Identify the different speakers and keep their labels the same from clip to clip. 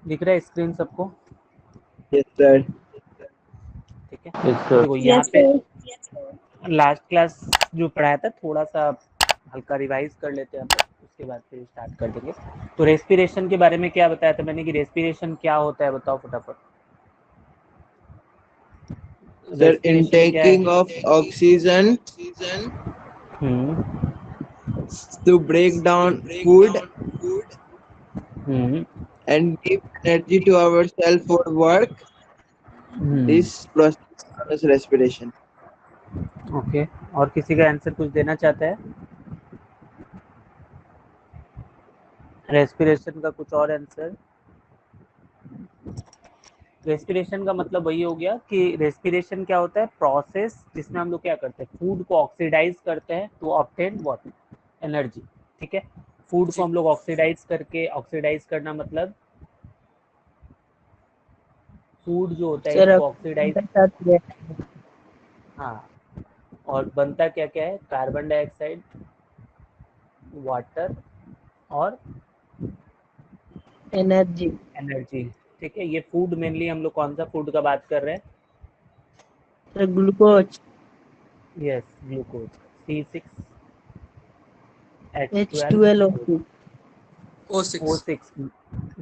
Speaker 1: दिख रहा है स्क्रीन सबको?
Speaker 2: Yes sir.
Speaker 1: ठीक है, तो देखो यहाँ पे लास्ट क्लास जो पढ़ाया था थोड़ा सा हल्का रिवाइज कर लेते हैं हम लोग, उसके बाद फिर स्टार्ट कर देंगे। तो रेस्पिरेशन के बारे में क्या बताया था मैंने कि रेस्पिरेशन क्या होता है, बताओ फटाफट।
Speaker 2: सर
Speaker 1: रेस्पिरेशन क्या है?
Speaker 2: Intaking of oxygen to break down food and give energy to our cell for work. This process is known as respiration.
Speaker 1: Okay, और किसी का आंसर कुछ देना चाहता है रेस्पिरेशन का, कुछ और आंसर? रेस्पिरेशन का मतलब वही हो गया कि रेस्पिरेशन क्या होता है, प्रोसेस जिसमें हम लोग क्या करते हैं, फूड को ऑक्सीडाइज करते हैं टू ऑब्टेन व्हाट, एनर्जी। ठीक है, फूड को हम लोग ऑक्सीडाइज करके, ऑक्सीडाइज करना मतलब फूड जो होता है इसको ऑक्सीडाइज, हाँ, और बनता क्या क्या है, कार्बन डाइऑक्साइड, वाटर और
Speaker 3: एनर्जी।
Speaker 1: एनर्जी। ठीक है, ये फूड मेनली हम लोग कौन सा फूड का बात कर रहे हैं?
Speaker 3: Sir glucose.
Speaker 1: Yes, glucose, C6H12
Speaker 3: H2LO2
Speaker 1: O6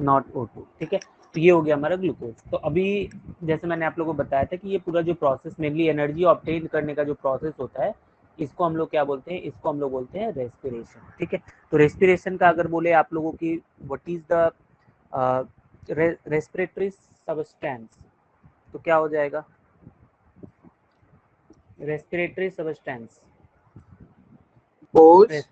Speaker 1: not O2। ठीक है, तो ये हो गया हमारा ग्लूकोज। तो अभी जैसे मैंने आप लोगों को बताया था कि ये पूरा जो प्रोसेस मेनली एनर्जी ऑब्टेन करने का जो प्रोसेस होता है, इसको हम लोग क्या बोलते हैं, इसको हम लोग बोलते हैं रेस्पिरेशन। ठीक है, तो रेस्पिरेशन का अगर बोले आप लोगों की what is the respiratory substance, तो क्या हो जाएगा रेस्पिरेटरी सबस्टेंस?
Speaker 2: Pose.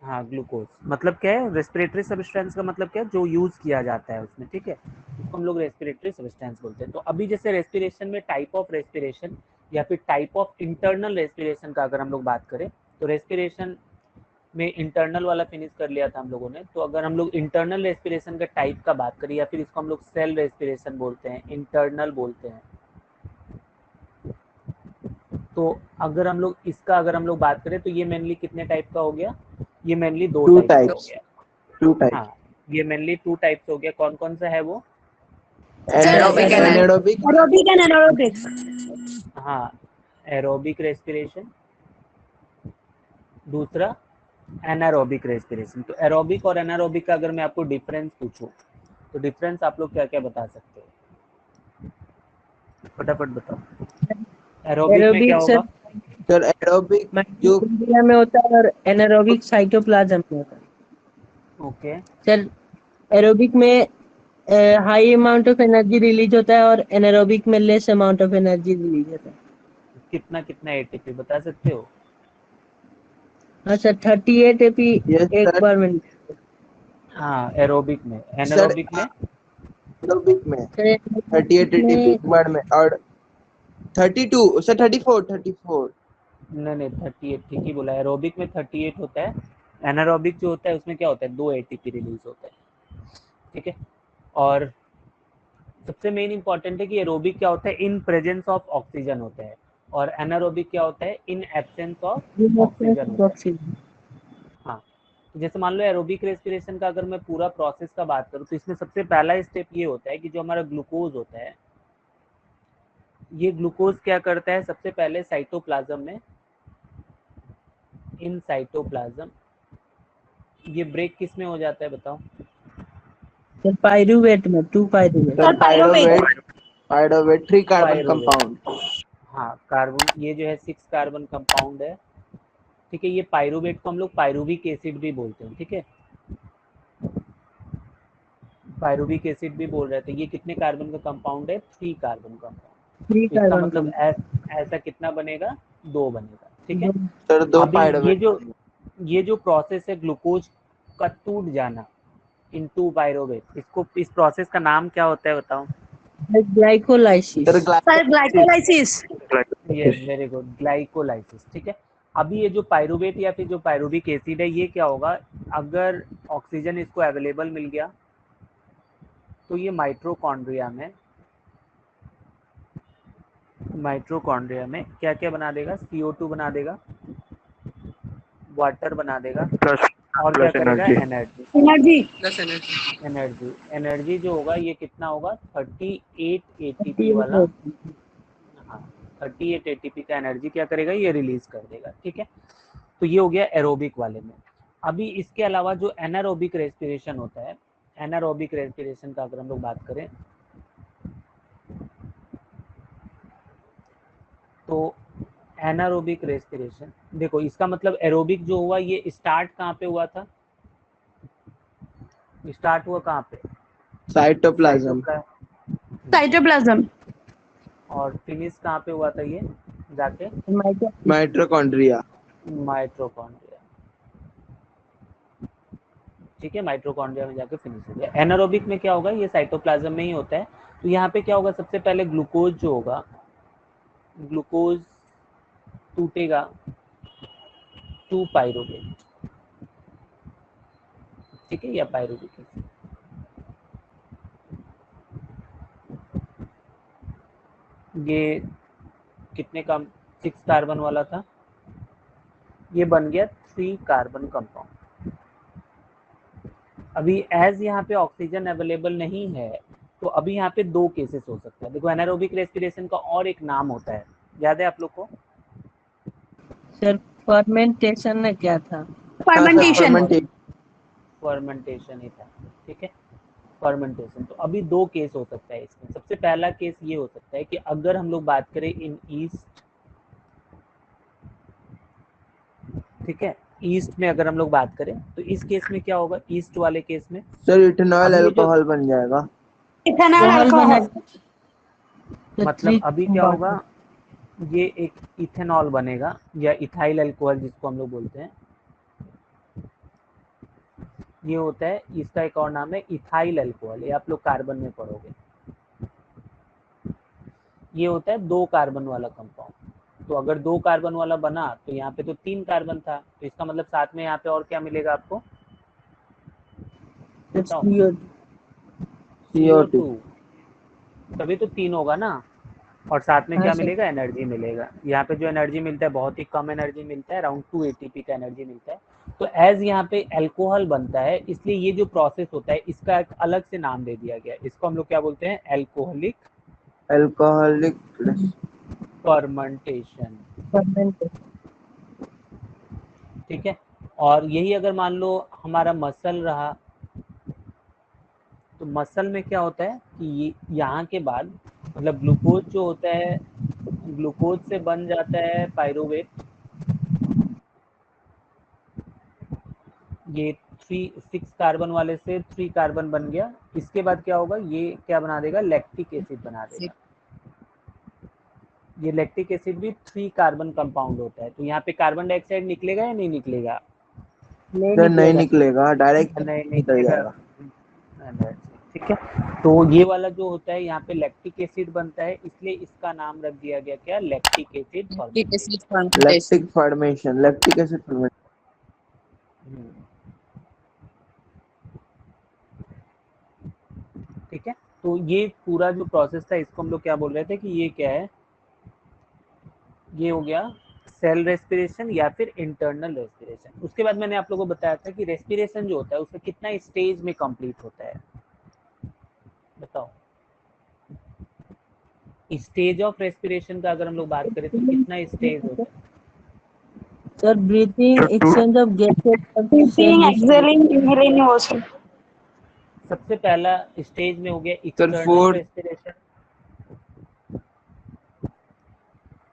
Speaker 1: हाँ, ग्लूकोज मतलब क्या है, रेस्पिरेटरी सब्सटेंस का मतलब क्या है, जो यूज किया जाता है उसमें। ठीक है, उसको हम लोग रेस्पिरेटरी सब्सटेंस बोलते हैं। तो अभी जैसे रेस्पिरेशन में टाइप ऑफ रेस्पिरेशन या फिर टाइप ऑफ इंटरनल रेस्पिरेशन का अगर हम लोग बात करें, तो रेस्पिरेशन में इंटरनल वाला फिनिश कर लिया था हम लोगों ने। तो अगर हम लोग इंटरनल रेस्पिरेशन का टाइप का बात करें, या फिर इसको हम लोग सेल रेस्पिरेशन बोलते हैं, इंटरनल बोलते हैं, तो अगर हम लोग इसका अगर हम लोग बात करें तो ये मेनली कितने टाइप का हो गया, ये मेनली दो
Speaker 2: Two
Speaker 1: टाइप का हो
Speaker 2: types.
Speaker 1: गया।
Speaker 2: Two types.
Speaker 1: हाँ, ये मेनली टू टाइप्स हो गया। कौन कौन सा है वो?
Speaker 2: Anaerobic.
Speaker 3: Aerobic and anaerobic.
Speaker 1: हाँ, एरोबिक रेस्पिरेशन, दूसरा एनारोबिक रेस्पिरेशन। तो एरोबिक और एनारोबिक का अगर मैं आपको डिफरेंस पूछूं, तो डिफरेंस आप लोग क्या क्या बता सकते हो, फटाफट बताओ। एरोबिक में क्या
Speaker 3: एरोबिक
Speaker 1: होगा?
Speaker 2: सर aerobic जो
Speaker 3: माइटोकॉन्ड्रिया में होता है और एनारोबिक साइटोप्लाज्म में होता है।
Speaker 1: ओके,
Speaker 3: सर एरोबिक में high amount of energy release होता है और एनारोबिक में less amount of energy release होता है।
Speaker 1: कितना कितना एटीपी बता सकते हो?
Speaker 3: हाँ सर 38 एपी
Speaker 2: yes
Speaker 3: एक
Speaker 2: sir.
Speaker 3: बार में।
Speaker 1: हाँ, एरोबिक में।
Speaker 2: सर
Speaker 1: एनारोबिक में
Speaker 2: aerobic में
Speaker 3: सर
Speaker 2: 38 ATP
Speaker 3: में
Speaker 2: एक बार में और 32 सर 34
Speaker 1: नहीं नहीं, 38 ठीक ही बोला। एरोबिक में 38 होता है, एनारोबिक जो होता है उसमें क्या होता है, 2 एटीपी रिलीज होता है। ठीक है, और सबसे मेन इंपॉर्टेंट है कि एरोबिक क्या होता है, इन प्रेजेंस ऑफ ऑक्सीजन होता है, और एनारोबिक क्या होता है, इन एब्सेंस ऑफ ऑक्सीजन होता है। हाँ, तो जैसे मान लो एरोबिक रेस्पिरेशन का अगर मैं पूरा प्रोसेस का बात करूँ, तो इसमें सबसे पहला स्टेप ये होता है कि जो हमारा ग्लूकोज होता है, ये ग्लूकोज क्या करता है, सबसे पहले साइटोप्लाज्म में, इन साइटोप्लाज्म, ये ब्रेक किस में हो जाता है बताओ?
Speaker 3: सर पाइरुवेट में 2 pyruvate.
Speaker 2: Sir pyruvate 3 carbon
Speaker 1: pyruvate,
Speaker 2: compound.
Speaker 1: हाँ, कार्बन, ये जो है 6 कार्बन कंपाउंड है। ठीक है, ये पायरुवेट को हम लोग पायरुविक एसिड भी बोलते हैं। ठीक है, पायरुविक एसिड भी बोल रहे थे। ये कितने कार्बन का कंपाउंड है, 3 कार्बन कंपाउंड।
Speaker 3: 3
Speaker 1: तो इसका
Speaker 3: कार्बन
Speaker 1: मतलब ऐसा कितना बनेगा, 2 बनेगा। ठीक है,
Speaker 2: सर 2
Speaker 1: अभी
Speaker 2: पायरुवेट।
Speaker 1: ये जो प्रोसेस है ग्लूकोज का टूट जाना इनटू पायरुवेट, इसको, इस प्रोसेस का नाम क्या होता है बताओ?
Speaker 3: Glycolysis.
Speaker 2: Sir
Speaker 3: sir glycolysis.
Speaker 1: Yes, very good, glycolysis. ठीक है, अभी ये जो पायरुवेट या फिर जो पायरुविक एसिड है, ये क्या होगा, अगर ऑक्सीजन इसको अवेलेबल मिल गया तो ये माइट्रोकॉन्ड्रिया में क्या क्या बना देगा, CO2 बना देगा, वाटर बना देगा, और क्या करेगा,
Speaker 2: energy.
Speaker 1: Energy.
Speaker 4: Energy
Speaker 3: plus energy
Speaker 1: energy energy जो होगा ये कितना होगा, 38 एटीपी वाला। हाँ, 38 एटीपी का एनर्जी क्या करेगा, ये रिलीज कर देगा। ठीक है, तो ये हो गया एरोबिक वाले में। अभी इसके अलावा जो एनारोबिक रेस्पिरेशन होता है, एनारोबिक रेस्पिरेशन का अगर हम लोग बात करें तो एनारोबिक रेस्पिरेशन, देखो इसका मतलब एरोबिक जो हुआ ये स्टार्ट कहाँ पे हुआ था, स्टार्ट हुआ कहाँ पे,
Speaker 2: Cytoplasm.
Speaker 4: साइटोप्लाज्म
Speaker 1: और फिनिश कहाँ पे हुआ था ये जाके,
Speaker 2: Mitochondria.
Speaker 1: माइटोकॉन्ड्रिया। ठीक है, माइटोकॉन्ड्रिया में जाके फिनिश हो गया। एनारोबिक में क्या होगा, ये साइटोप्लाज्म में ही होता है। तो यहाँ पे क्या होगा, सबसे पहले ग्लूकोज जो होगा, ग्लूकोज टूटेगा टू पायरुवेट। ठीक है, या पायरुवेट, ये कितने का 6 कार्बन वाला था, ये बन गया 3 कार्बन कंपाउंड। अभी एज यहाँ पे ऑक्सीजन अवेलेबल नहीं है, तो अभी यहाँ पे 2 केसेस हो सकते हैं। देखो एनारोबिक रेस्पिरेशन का और एक नाम होता है, याद है आप लोग को?
Speaker 3: सर फर्मेंटेशन में क्या था?
Speaker 4: फर्मेंटेशन
Speaker 1: फर्मेंटेशन ही था। ठीक है, फर्मेंटेशन। तो अभी 2 केस हो सकता है इसमें। सबसे पहला केस ये हो सकता है कि अगर हम लोग बात करें इन ईस्ट, ठीक है, ईस्ट में अगर हम लोग बात करें तो इस केस में क्या होगा, ईस्ट वाले केस में
Speaker 2: सर इथेनॉल
Speaker 1: अभी ये जो-
Speaker 2: अल्कोहल बन जाएगा.
Speaker 4: इथेनॉल अल्कोहल
Speaker 1: मतलब अभी क्या होगा, ये एक इथेनॉल बनेगा या इथाइल अल्कोहल जिसको हम लोग बोलते हैं, ये होता है, इसका एक और नाम है इथाइल अल्कोहल, ये आप लोग कार्बन में पढ़ोगे। ये होता है 2 कार्बन वाला कंपाउंड। तो अगर 2 कार्बन वाला बना तो यहाँ पे तो 3 कार्बन था, तो इसका मतलब साथ में यहाँ पे और क्या मिलेगा आपको, बताओ?
Speaker 2: CO2.
Speaker 1: तभी तो 3 होगा ना, और साथ में
Speaker 3: हाँ
Speaker 1: क्या
Speaker 3: सर।
Speaker 1: मिलेगा, एनर्जी मिलेगा। यहाँ पे जो एनर्जी मिलता है बहुत ही कम एनर्जी मिलता है, अराउंड 2 एटीपी का एनर्जी मिलता है। तो एज यहाँ पे अल्कोहल बनता है, इसलिए ये जो प्रोसेस होता है इसका एक अलग से नाम दे दिया गया है। इसको हम लोग क्या बोलते हैं, अल्कोहलिक
Speaker 2: Alcoholic.
Speaker 1: फर्मेंटेशन।
Speaker 3: फर्मेंटेशन
Speaker 1: ठीक है, और यही अगर मान लो हमारा मसल रहा, तो मसल में क्या होता है कि यहाँ के बाद मतलब ग्लूकोज जो होता है, ग्लूकोज से बन जाता है पायरुवेट, ये 6 कार्बन वाले से 3 कार्बन बन गया। इसके बाद क्या होगा, ये क्या बना देगा, लैक्टिक एसिड बना देगा। ये लैक्टिक एसिड भी 3 कार्बन कंपाउंड होता है। तो यहाँ पे कार्बन डाइऑक्साइड निकलेगा या नहीं निकलेगा,
Speaker 2: सर नहीं निकलेगा, डायरेक्ट
Speaker 1: नहीं
Speaker 2: निकल
Speaker 1: निकलेगा।
Speaker 2: जाएगा.
Speaker 1: ठीक है, तो ये वाला जो होता है यहाँ पे लैक्टिक एसिड बनता है, इसलिए इसका नाम रख दिया गया क्या, lactic acid formation.
Speaker 2: Lactic formation, lactic acid formation.
Speaker 1: ठीक है, तो ये पूरा जो प्रोसेस था इसको हम लोग क्या बोल रहे थे कि ये क्या है, ये हो गया सेल रेस्पिरेशन या फिर इंटरनल रेस्पिरेशन। उसके बाद मैंने आप लोगों को बताया था कि रेस्पिरेशन जो होता है उसका कितना स्टेज में कंप्लीट होता है, बताओ? स्टेज ऑफ रेस्पिरेशन का अगर हम लोग बात करें तो कितना स्टेज होता है?
Speaker 3: Sir breathing, exchange of gases,
Speaker 4: breathing, exhaling, inhaling also.
Speaker 1: सबसे पहला स्टेज में हो गया
Speaker 2: sir
Speaker 1: external
Speaker 2: 4
Speaker 1: respiration.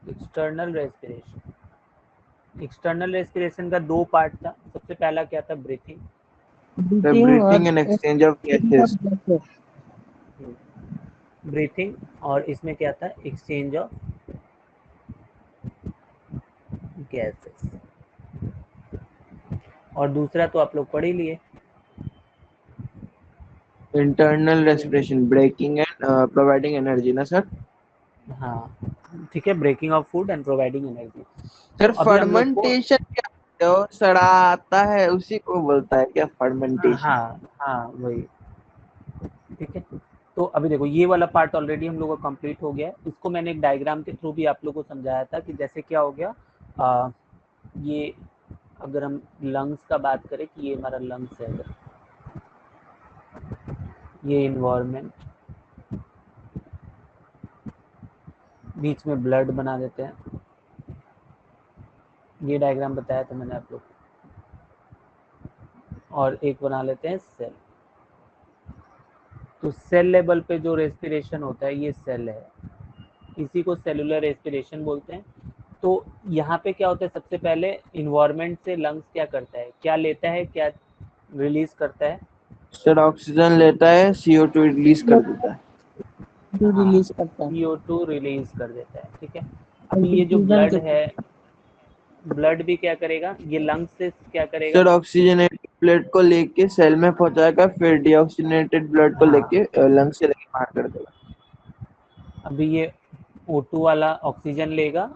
Speaker 1: External respiration, external respiration का 2 पार्ट था। सबसे पहला क्या था, breathing.
Speaker 2: breathing and exchange of gases.
Speaker 1: Breathing, और इसमें क्या था, एक्सचेंज ऑफ गैसेस। और दूसरा तो आप लोग पढ़ ही लिए,
Speaker 2: Internal respiration, breaking and providing energy ना सर.
Speaker 1: हाँ ठीक है, breaking off food and providing energy.
Speaker 2: Sir
Speaker 1: अभी हम लोग को,
Speaker 2: फर्मेंटेशन क्या, जो सड़ा आता है उसी को बोलता है क्या फर्मेंटेशन?
Speaker 1: हाँ हाँ वही। ठीक है, तो अभी देखो ये वाला पार्ट ऑलरेडी हम लोग का कंप्लीट हो गया है। इसको मैंने एक डायग्राम के थ्रू भी आप लोगों को समझाया था कि जैसे क्या हो गया, ये अगर हम लंग्स का बात करें कि ये हमारा लंग्स है, अगर ये इन्वायरमेंट, बीच में ब्लड बना देते हैं, ये डायग्राम बताया था मैंने आप लोग को, और एक बना लेते हैं सेल। तो सेल लेवल पे जो रेस्पिरेशन होता है ये सेल है, इसी को सेलुलर रेस्पिरेशन बोलते हैं। तो यहाँ पे क्या होता है, सबसे पहले इन्वायरमेंट से लंग्स क्या करता है, क्या लेता है, क्या रिलीज करता है?
Speaker 2: सर ऑक्सीजन लेता है, CO2 रिलीज कर देता है।
Speaker 3: जो रिलीज करता है
Speaker 1: CO2 रिलीज कर देता है, ठीक है। अभी ये जो
Speaker 3: डिफ्यूजन
Speaker 1: ब्लड
Speaker 3: के
Speaker 1: है, ब्लड भी क्या करेगा, ये लंग्स से क्या करेगा?
Speaker 2: सर ऑक्सीजनेटेड ब्लड को लेके सेल में पहुंचाएगा, फिर डीऑक्सीजनेटेड ब्लड को
Speaker 1: हाँ।
Speaker 2: लेके लंग से लेके बाहर कर देगा।
Speaker 1: अभी ये O2 वाला ऑक्सीजन लेगा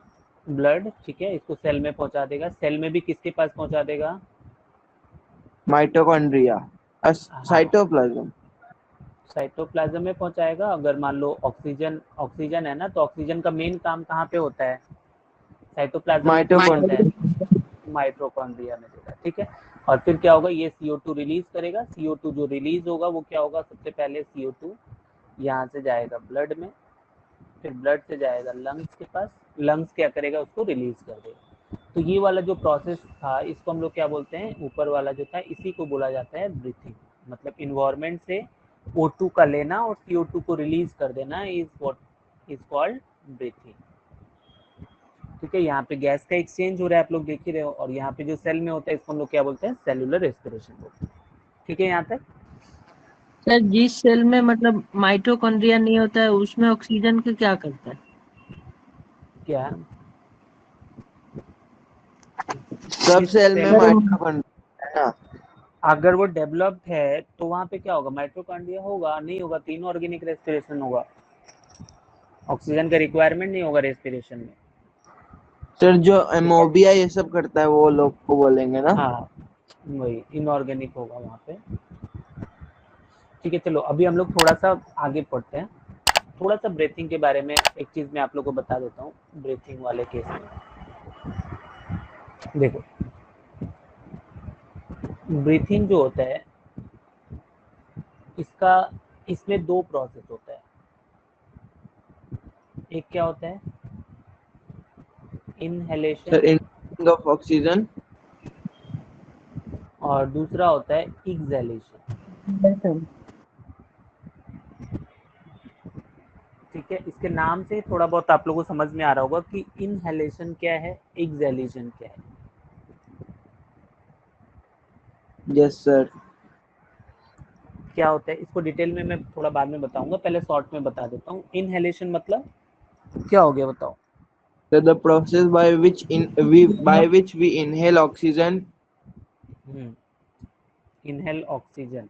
Speaker 1: ब्लड, ठीक है, इसको सेल में पहुंचा देगा। सेल में भी किसके पास पहुंचा देगा?
Speaker 2: माइटोकॉन्ड्रिया, साइटोप्लाज्म,
Speaker 1: साइटोप्लाज्म में पहुंचाएगा। अगर मान लो ऑक्सीजन है ना, तो ऑक्सीजन का मेन काम कहाँ पे होता है? साइटोप्लाज्म में क्यों होता है? माइटोकॉन्ड्रिया में देगा, ठीक है। और फिर क्या होगा, ये CO2 रिलीज करेगा। CO2 जो रिलीज होगा वो क्या होगा, सबसे पहले CO2 यहाँ से जाएगा ब्लड में, फिर ब्लड से जाएगा लंग्स के पास, लंग्स क्या करेगा, उसको रिलीज कर देगा। तो ये वाला जो प्रोसेस था इसको हम लोग क्या बोलते हैं, ऊपर वाला जो था इसी को बोला जाता है ब्रीथिंग। मतलब इन्वायरमेंट से O2 का लेना और CO2 को रिलीज कर देना is what is called breathing, ठीक है। यहाँ पे गैस का एक्सचेंज हो रहा है, आप लोग देख ही रहे हो, और यहाँ पे जो सेल में होता है इसको हम लोग क्या बोलते हैं, सेलुलर रेस्पिरेशन बोलते हैं, ठीक है। यहाँ तक
Speaker 3: सर जिस सेल में मतलब माइटोकॉन्ड्रिया नहीं होता है उसमें ऑक्सीजन का क्या करता है?
Speaker 1: क्या
Speaker 2: सब सेल में
Speaker 1: सेल
Speaker 2: माइटोकॉन्ड्रिया है ना।
Speaker 1: अगर वो डेवलप्ड है तो वहाँ पे क्या होगा, माइटोकॉन्ड्रिया होगा नहीं होगा, तीनों ऑर्गेनिक रेस्पिरेशन होगा, ऑक्सीजन का रिक्वायरमेंट नहीं होगा रेस्पिरेशन में।
Speaker 2: सर जो एमोबिया ये सब करता है वो लोग को बोलेंगे ना।
Speaker 1: हाँ वही इनऑर्गेनिक होगा वहाँ पे, ठीक है। चलो अभी हम लोग थोड़ा सा आगे पढ़ते हैं, थोड़ा सा ब्रीथिंग के बारे में एक चीज मैं आप लोग को बता देता हूँ। ब्रीथिंग वाले केस में देखो, ब्रीथिंग जो होता है इसका, इसमें दो प्रोसेस होता है। एक क्या होता है, inhalation,
Speaker 2: sir inhaling of oxygen,
Speaker 1: और दूसरा होता है एक्सहेलेशन, ठीक है। इसके नाम से थोड़ा बहुत आप लोगों को समझ में आ रहा होगा कि इनहेलेशन क्या है, एक्सहेलेशन क्या है।
Speaker 2: Yes sir.
Speaker 1: क्या होता है इसको डिटेल में मैं थोड़ा बाद में बताऊंगा, पहले शॉर्ट में बता देता हूँ। इनहेलेशन मतलब क्या हो गया बताओ।
Speaker 2: So the process by which we inhale oxygen.
Speaker 1: Inhale oxygen,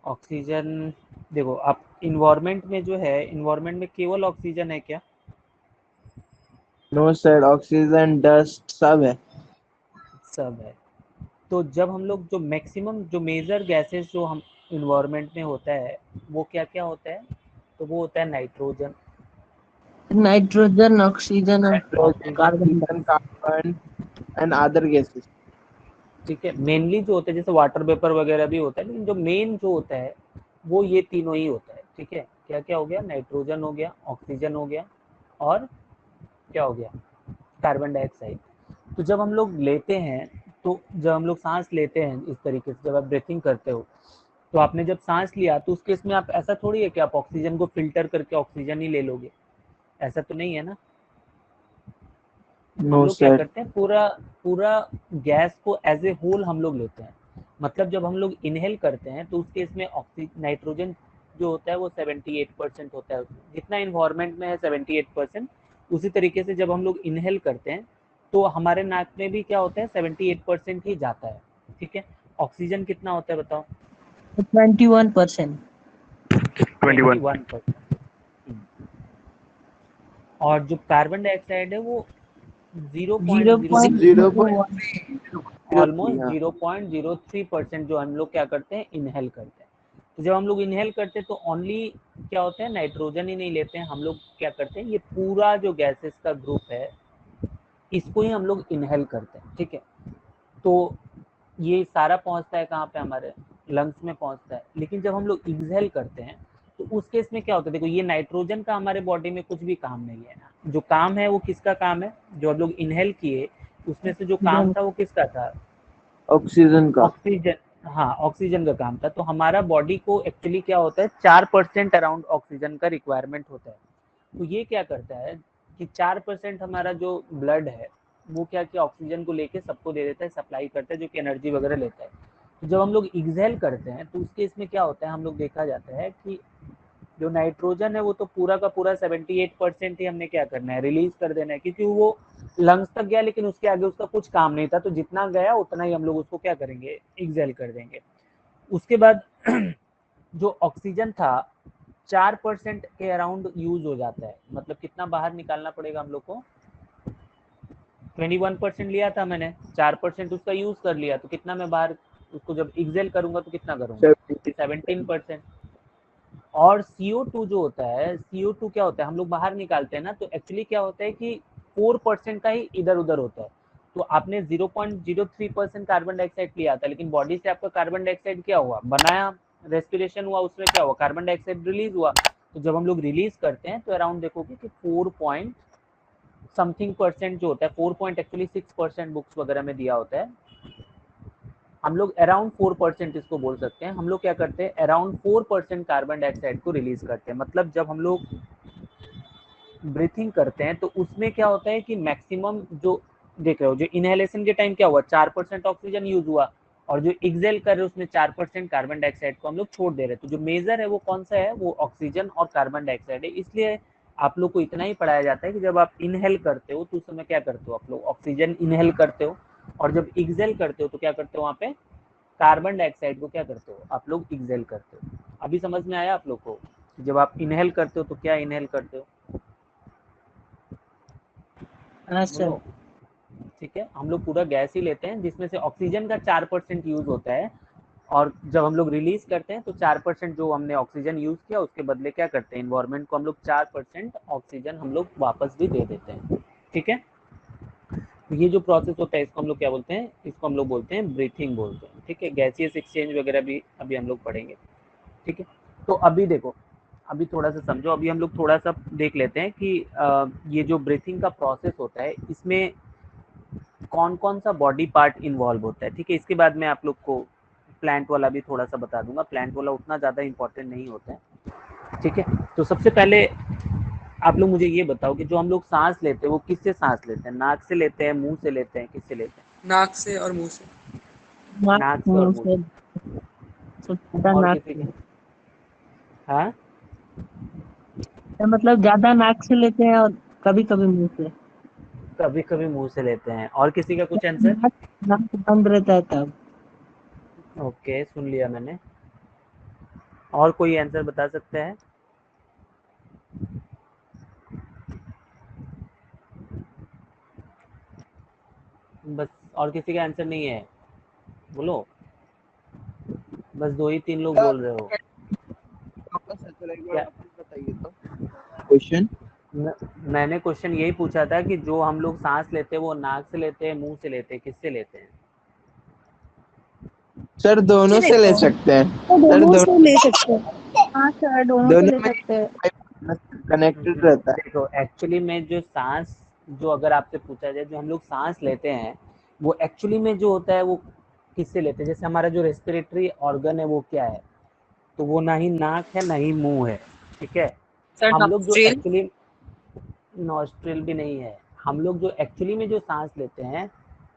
Speaker 1: oxygen देखो आप इन्वायरमेंट में जो है, इन्वायरमेंट में केवल ऑक्सीजन है क्या?
Speaker 2: नो सर, ऑक्सीजन डस्ट सब है।
Speaker 1: सब है। तो जब हम लोग जो मैक्सिमम जो मेजर गैसेस जो हम इन्वायरमेंट में होता है वो क्या क्या होता है, तो वो होता है नाइट्रोजन,
Speaker 3: नाइट्रोजन, ऑक्सीजन और carbon.
Speaker 2: Carbon and other gases.
Speaker 1: ठीक है। मेनली जो होता है जैसे वाटर वेपर वगैरह भी होता है, लेकिन जो मेन जो होता है वो ये तीनों ही होता है, ठीक है। क्या क्या हो गया, नाइट्रोजन हो गया, ऑक्सीजन हो गया, और क्या हो गया, कार्बन डाइऑक्साइड। तो जब हम लोग लेते हैं, तो जब हम लोग सांस लेते हैं इस तरीके से, जब आप ब्रीथिंग करते हो, तो आपने जब सांस लिया तो उस केस में आप ऐसा थोड़ी है कि आप ऑक्सीजन को फिल्टर करके ऑक्सीजन ही ले लोगे, ऐसा तो नहीं है ना। हम
Speaker 2: नो
Speaker 1: लोग क्या
Speaker 2: सर।
Speaker 1: करते हैं, पूरा पूरा गैस को एज ए होल हम लोग लेते हैं। मतलब जब हम लोग इनहेल करते हैं तो उस केस में नाइट्रोजन जो होता है वो 78% होता है उसमें, जितना इन्वायरमेंट में है 78%, उसी तरीके से जब हम लोग इनहेल करते हैं तो हमारे नाक में भी क्या होता है 78% ही जाता है, ठीक है। ऑक्सीजन कितना होता है बताओ?
Speaker 3: 21%।
Speaker 1: 21%। और जो कार्बन डाइऑक्साइड है वो 0.03, ऑलमोस्ट 0.03% जो हम लोग क्या करते हैं, इनहेल करते हैं। तो जब हम लोग इनहेल करते हैं तो ओनली क्या होता है, नाइट्रोजन ही नहीं लेते हैं हम लोग, क्या करते हैं ये पूरा जो गैसेस का ग्रुप है इसको ही हम लोग इनहेल करते हैं, ठीक है। तो ये सारा पहुंचता है कहाँ पे, हमारे लंग्स में पहुंचता है। लेकिन जब हम लोग एक्सहेल करते हैं तो उस केस में क्या होता है, देखो ये नाइट्रोजन का हमारे बॉडी में कुछ भी काम नहीं है। जो काम है वो किसका काम है, जो हम लोग इनहेल किए उसमें से जो काम था वो किसका था,
Speaker 2: ऑक्सीजन का।
Speaker 1: ऑक्सीजन, हाँ ऑक्सीजन का काम था। तो हमारा बॉडी को एक्चुअली क्या होता है, 4% अराउंड ऑक्सीजन का रिक्वायरमेंट होता है। तो ये क्या करता है कि 4% हमारा जो ब्लड है वो क्या किया, ऑक्सीजन को लेके सबको दे देता है, सप्लाई करता है, जो कि एनर्जी वगैरह लेता है। तो जब हम लोग एक्सहेल करते हैं तो उस केस में क्या होता है, हम लोग देखा जाता है कि जो नाइट्रोजन है वो तो पूरा का पूरा 78% ही हमने क्या करना है, रिलीज कर देना है, क्योंकि वो लंग्स तक गया लेकिन उसके आगे उसका कुछ काम नहीं था। तो जितना गया उतना ही हम लोग उसको क्या करेंगे, एक्सहेल कर देंगे। उसके बाद जो ऑक्सीजन था 4% के अराउंड यूज हो जाता है। मतलब कितना बाहर निकालना पड़ेगा हम लोग को, 21% लिया था मैंने, 4% उसका यूज कर लिया, तो कितना मैं बाहर उसको जब एक्सहेल करूंगा तो कितना करूंगा, 17%। और CO2 जो होता है, CO2 क्या होता है, हम लोग बाहर निकालते हैं ना, तो एक्चुअली क्या होता है कि 4% का ही इधर उधर होता है। तो आपने 0.03% कार्बन डाइऑक्साइड लिया था, लेकिन बॉडी से आपका कार्बन डाइऑक्साइड क्या हुआ, बनाया, रेस्पिरेशन हुआ, उसमें क्या हुआ, कार्बन डाइऑक्साइड रिलीज हुआ। तो जब हम लोग रिलीज करते हैं तो अराउंड देखोगे कि 4 पॉइंट समथिंग परसेंट जो होता है, 4.6% बुक्स वगैरह में दिया होता है, हम लोग अराउंड 4% इसको बोल सकते हैं। हम लोग क्या करते हैं, अराउंड 4% कार्बन डाइऑक्साइड को रिलीज करते हैं। मतलब जब हम लोग ब्रीथिंग करते हैं तो उसमें क्या होता है कि मैक्सिमम जो देख रहे हो, जो इनहेलेशन के टाइम क्या हुआ, 4% ऑक्सीजन यूज हुआ, और जो एक्सहेल कर रहे हैं उसमें 4% कार्बन डाइऑक्साइड को हम लोग छोड़ दे रहे हैं। तो जो मेजर है वो कौन सा है, वो ऑक्सीजन और कार्बन डाइऑक्साइड है। इसलिए आप लोग को इतना ही पढ़ाया जाता है कि जब आप इनहेल करते हो तो उस समय क्या करते हो, आप लोग ऑक्सीजन इनहेल करते हो, और जब एक्सहेल करते हो तो क्या करते हो, वहाँ पे कार्बन डाइऑक्साइड को क्या करते हो, आप लोग एक्सहेल करते हो। अभी समझ में आया आप लोग को, जब आप इनहेल करते हो तो क्या इनहेल करते हो,
Speaker 3: हाँ सर।
Speaker 1: बोलो। ठीक है, हम लोग पूरा गैस ही लेते हैं जिसमें से ऑक्सीजन का 4% यूज होता है, और जब हम लोग रिलीज करते हैं तो 4% जो हमने ऑक्सीजन यूज किया उसके बदले क्या करते हैं, इन्वायरमेंट को हम लोग 4% ऑक्सीजन हम लोग वापस भी दे देते हैं। ठीक है, तो ये जो प्रोसेस होता है इसको हम लोग क्या बोलते हैं, इसको हम लोग बोलते हैं ब्रीथिंग बोलते हैं। ठीक है, गैसियस एक्सचेंज वगैरह भी अभी हम लोग पढ़ेंगे। ठीक है, तो अभी देखो, अभी थोड़ा सा समझो, अभी हम लोग थोड़ा सा देख लेते हैं कि ये जो ब्रीथिंग का प्रोसेस होता है इसमें कौन कौन सा बॉडी पार्ट इन्वॉल्व होता है। ठीक है, इसके बाद मैं आप लोग को प्लांट वाला भी थोड़ा सा बता दूंगा, प्लांट वाला उतना ज़्यादा इंपॉर्टेंट नहीं होता है। ठीक है, तो सबसे पहले आप लोग मुझे ये बताओ कि जो हम लोग सांस लेते हैं वो किससे सांस लेते हैं, नाक से लेते हैं, मुंह से लेते हैं, किससे लेते हैं,
Speaker 5: नाक से और मुंह से।
Speaker 1: नाक से और मुंह
Speaker 3: से
Speaker 1: से,
Speaker 3: ज्यादा
Speaker 1: और
Speaker 3: नाक
Speaker 1: किसी
Speaker 3: से।
Speaker 1: के, हाँ
Speaker 3: तो मतलब ज्यादा नाक से लेते हैं और कभी कभी मुंह से।
Speaker 1: कभी कभी मुंह से लेते हैं। और किसी का कुछ आंसर,
Speaker 3: नाक नाक बंद रहता है तब।
Speaker 1: ओके सुन लिया मैंने। और कोई आंसर बता सकता है, बस, और किसी का आंसर नहीं है, बोलो, बस दो ही तीन लोग बोल रहे हो। क्या,
Speaker 2: बताइए तो क्वेश्चन।
Speaker 1: मैंने क्वेश्चन यही पूछा था कि जो हम लोग सांस लेते हैं वो नाक से लेते हैं, मुंह से लेते हैं, किससे लेते हैं।
Speaker 2: सर दोनों से ले सकते हैं।
Speaker 4: तो
Speaker 2: सर
Speaker 4: दोनों
Speaker 2: दोनों
Speaker 4: से ले सकते हैं। हाँ सर, दोनों से
Speaker 2: दोनों
Speaker 4: ले सकते हैं।
Speaker 2: में कनेक्टेड रहता है।
Speaker 1: देखो एक्चुअली में जो सांस, जो अगर आपसे पूछा जाए जो हम लोग सांस लेते हैं वो एक्चुअली में जो होता है वो किससे लेते हैं, जैसे हमारा जो रेस्पिरेटरी ऑर्गन है वो क्या है, तो वो ना ही नाक है ना ही मुंह है। ठीक है,
Speaker 5: सर
Speaker 1: हम लोग जो
Speaker 5: नॉस्ट्रिल।
Speaker 1: एक्चुअली, नॉस्ट्रिल भी नहीं है, हम लोग जो एक्चुअली में जो सांस लेते हैं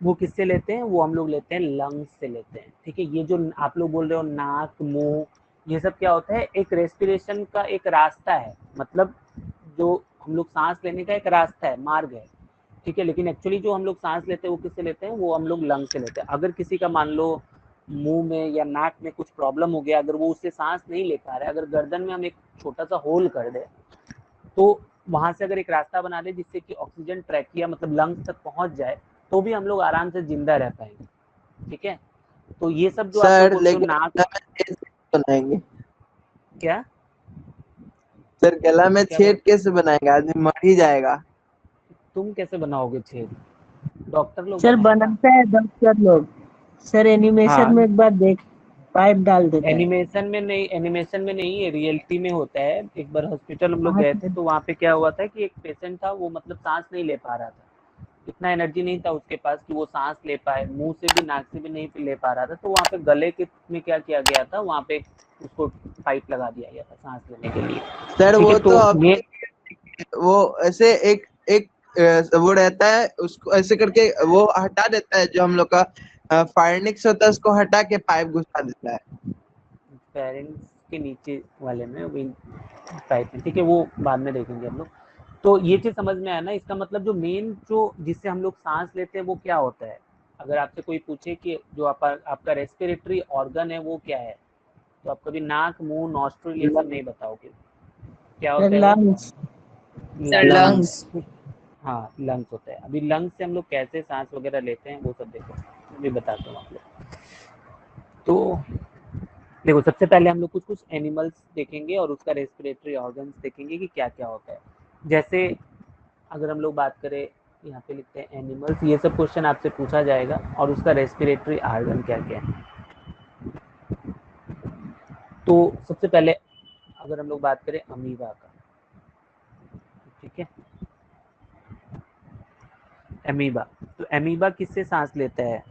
Speaker 1: वो किससे लेते हैं, वो हम लोग लेते हैं लंग्स से लेते हैं। ठीक है, ये जो आप लोग बोल रहे हो नाक मुंह, ये सब क्या होता है, एक रेस्पिरेशन का एक रास्ता है, मतलब जो हम लोग सांस लेने का एक रास्ता है, मार्ग है। ठीक है, लेकिन एक्चुअली जो हम लोग सांस लेते हैं वो किससे लेते हैं, वो हम लोग लंग से लेते हैं। अगर किसी का मान लो मुंह में या नाक में कुछ प्रॉब्लम हो गया, अगर वो उससे सांस नहीं ले पा रहा है, अगर गर्दन में हम एक छोटा सा होल कर दे तो वहां से अगर एक रास्ता बना दे जिससे कि ऑक्सीजन ट्रैकिया मतलब लंग्स तक पहुंच जाए, तो भी हम लोग आराम से जिंदा रह पाएंगे। ठीक है, तो ये सब जो आप लोग
Speaker 2: सर
Speaker 1: बोल रहे हो
Speaker 2: लेकिन
Speaker 1: नाक,
Speaker 2: गला में छेद कैसे बनाएंगे?
Speaker 1: क्या
Speaker 2: सर गला में
Speaker 1: क्या बोल,
Speaker 2: छेद कैसे बनाएंगे? आदमी मर ही जाएगा।
Speaker 1: तुम कैसे बनाओगे छेद, डॉक्टर लोग
Speaker 3: सर
Speaker 1: बनाएंगे।
Speaker 3: बनाता है डॉक्टर लोग। सर एनिमेशन
Speaker 1: हाँ
Speaker 3: में एक बार देख पाइप डाल देता है।
Speaker 1: एनिमेशन में नहीं है, रियलिटी में होता है। एक बार हॉस्पिटल हम लोग
Speaker 3: हाँ
Speaker 1: गए थे तो वहाँ पे क्या हुआ था कि एक पेशेंट था, वो मतलब सांस नहीं ले पा रहा था, इतना एनर्जी नहीं था उसके पास कि वो सांस ले पाए, मुंह से भी नाक से भी नहीं ले पा रहा था। तो वहाँ पे गले के में क्या किया गया था, वहाँ पे उसको पाइप लगा दिया गया था सांस लेने के लिए।
Speaker 2: सर
Speaker 1: ठीक है,
Speaker 2: वो तो
Speaker 1: तो
Speaker 2: अब
Speaker 1: ये
Speaker 2: वो ऐसे एक एक वो रहता है, उसको ऐसे करके वो हटा देता है, जो हम लोग का फायरनिक्स होता है उसको हटा के पाइप घुसा देता है।
Speaker 1: पेरेंट्स के नीचे वाले में विंग पाइप में, ठीक है, वो बाद में देखेंगे हम लोग। तो ये चीज समझ में आया ना, इसका मतलब जो मेन जो जिससे हम लोग सांस लेते हैं वो क्या होता है। अगर आपसे कोई पूछे कि जो आपका रेस्पिरेटरी ऑर्गन है वो क्या है, तो आप कभी नाक, मुंह, नॉस्ट्रिल ये सब नहीं बताओगे। क्या
Speaker 3: सर
Speaker 1: होता है वो?
Speaker 3: लंग्स।
Speaker 1: लंग्स। हाँ लंग्स होता है। अभी लंग्स से हम लोग कैसे सांस वगैरह लेते हैं वो सब देखो, अभी बताता हूँ आप लोग। तो देखो, सबसे पहले हम लोग कुछ कुछ एनिमल्स देखेंगे और उसका रेस्पिरेटरी ऑर्गन्स देखेंगे कि क्या क्या होता है। जैसे अगर हम लोग बात करें, यहाँ पे लिखते हैं एनिमल्स, ये सब क्वेश्चन आपसे पूछा जाएगा और उसका रेस्पिरेटरी ऑर्गन क्या क्या है। तो सबसे पहले अगर हम लोग बात करें अमीबा का, ठीक है, एमीबा। तो एमीबा किससे सांस लेता है?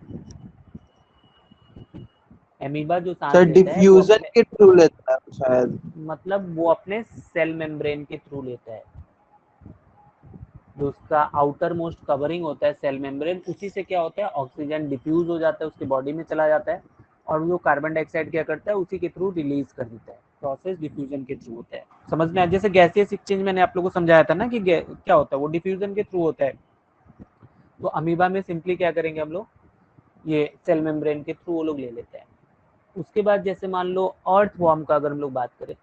Speaker 1: एमीबा जो सांस
Speaker 2: सर
Speaker 1: लेता है वो
Speaker 2: डिफ्यूजन
Speaker 1: अपने
Speaker 2: के थ्रू लेता है शायद।
Speaker 1: मतलब वो अपने सेल मेम्ब्रेन के थ्रू लेता है। जो उसका आउटर मोस्ट कवरिंग होता है सेल मेम्ब्रेन, उसी से क्या होता है, ऑक्सीजन डिफ्यूज हो जाता है, उसके बॉडी में चला जाता है और वो कार्बन डाइऑक्साइड क्या करता है, उसी के थ्रू रिलीज कर देता है। प्रोसेस डिफ्यूजन के थ्रू होता है। समझ में आया? जैसे गैसियस एक्सचेंज मैंने आप लोगों को समझाया था ना कि क्या होता है, वो डिफ्यूजन के थ्रू होता है। तो अमीबा में सिंपली क्या करेंगे हम लोग, ये सेल मेम्ब्रेन के थ्रू वो लोग ले लेते हैं। उसके बाद जैसे मान लो अर्थ वॉर्म का अगर हम लोग बात करें,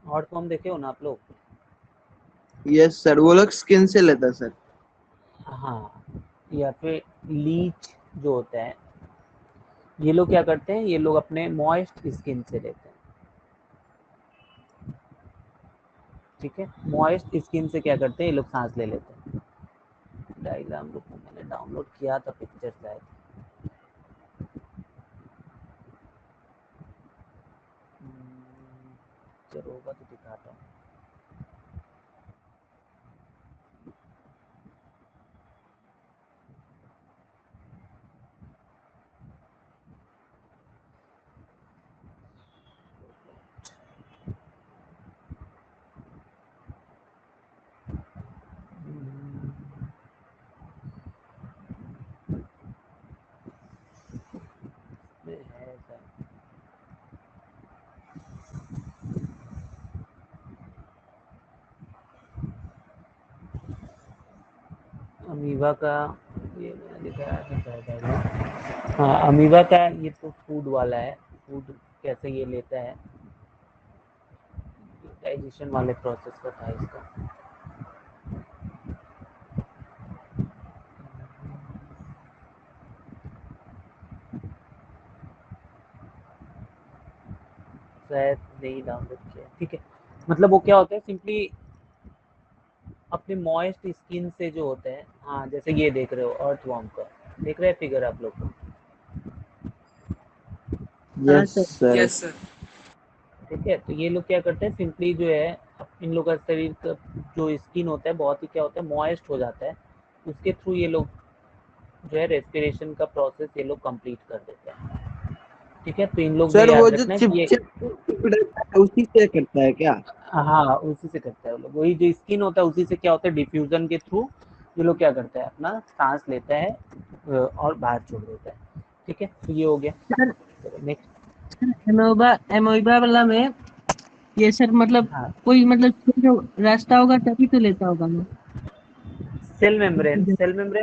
Speaker 1: अर्थ वॉर्म देखे हो ना आप लोग?
Speaker 2: यस सर, वो लोग स्किन से लेता है सर।
Speaker 1: हाँ, या फिर लीच जो होता है, ये लोग क्या करते हैं, ये लोग अपने मॉइस्ट स्किन से लेते हैं। ठीक है, मॉइस्ट स्किन से क्या करते हैं, ये लोग सांस ले लेते हैं। डायग्राम रुको, मैंने डाउनलोड किया था पिक्चर शायद। चलो होगा तो दिखाता हूँ। है शायद। अमीबा का ये मैंने दिखाया था शायद। हाँ, अमीबा का ये तो फूड वाला है। फूड कैसे ये लेता है, डाइजेशन वाले प्रोसेस का था इसका। शायद नहीं डाउनलोड किया, ठीक है। मतलब वो क्या होता है, सिंपली अपने मॉइस्ट स्किन से जो होता है, हाँ जैसे ये देख रहे हो अर्थवॉर्म का, देख रहे हैं फिगर आप लोग को?
Speaker 3: हाँ
Speaker 2: यस
Speaker 3: सर।
Speaker 2: सर।
Speaker 1: ठीक है, तो ये लोग क्या करते हैं, सिंपली जो है इन लोग का शरीर का जो स्किन होता है बहुत ही क्या होता है, मॉइस्ट हो जाता है। उसके थ्रू ये लोग जो है रेस्पिरेशन का प्रोसेस ये लोग कंप्लीट कर देते हैं। ठीक है, तो इन लोग में
Speaker 2: सर वो
Speaker 1: याद
Speaker 2: जो
Speaker 1: रखना है कि ये
Speaker 2: चिपचिप रहता है उसी से करता है क्या?
Speaker 1: हाँ उसी से करता है वो लोग। वही जो स्किन होता है उसी से क्या होता है, डिफ्यूजन के थ्रू ये लोग क्या करता है, अपना सांस लेता है और बाहर छोड़ देता है। ठीक है, तो ये हो गया।
Speaker 3: Sir
Speaker 1: next.
Speaker 3: एमोबा एमोइबा वाला में ये सर मतलब
Speaker 1: हाँ,
Speaker 3: कोई मतलब जो रास्ता होगा तभी तो लेता होगा ना।
Speaker 1: सेल मेम्ब्रेन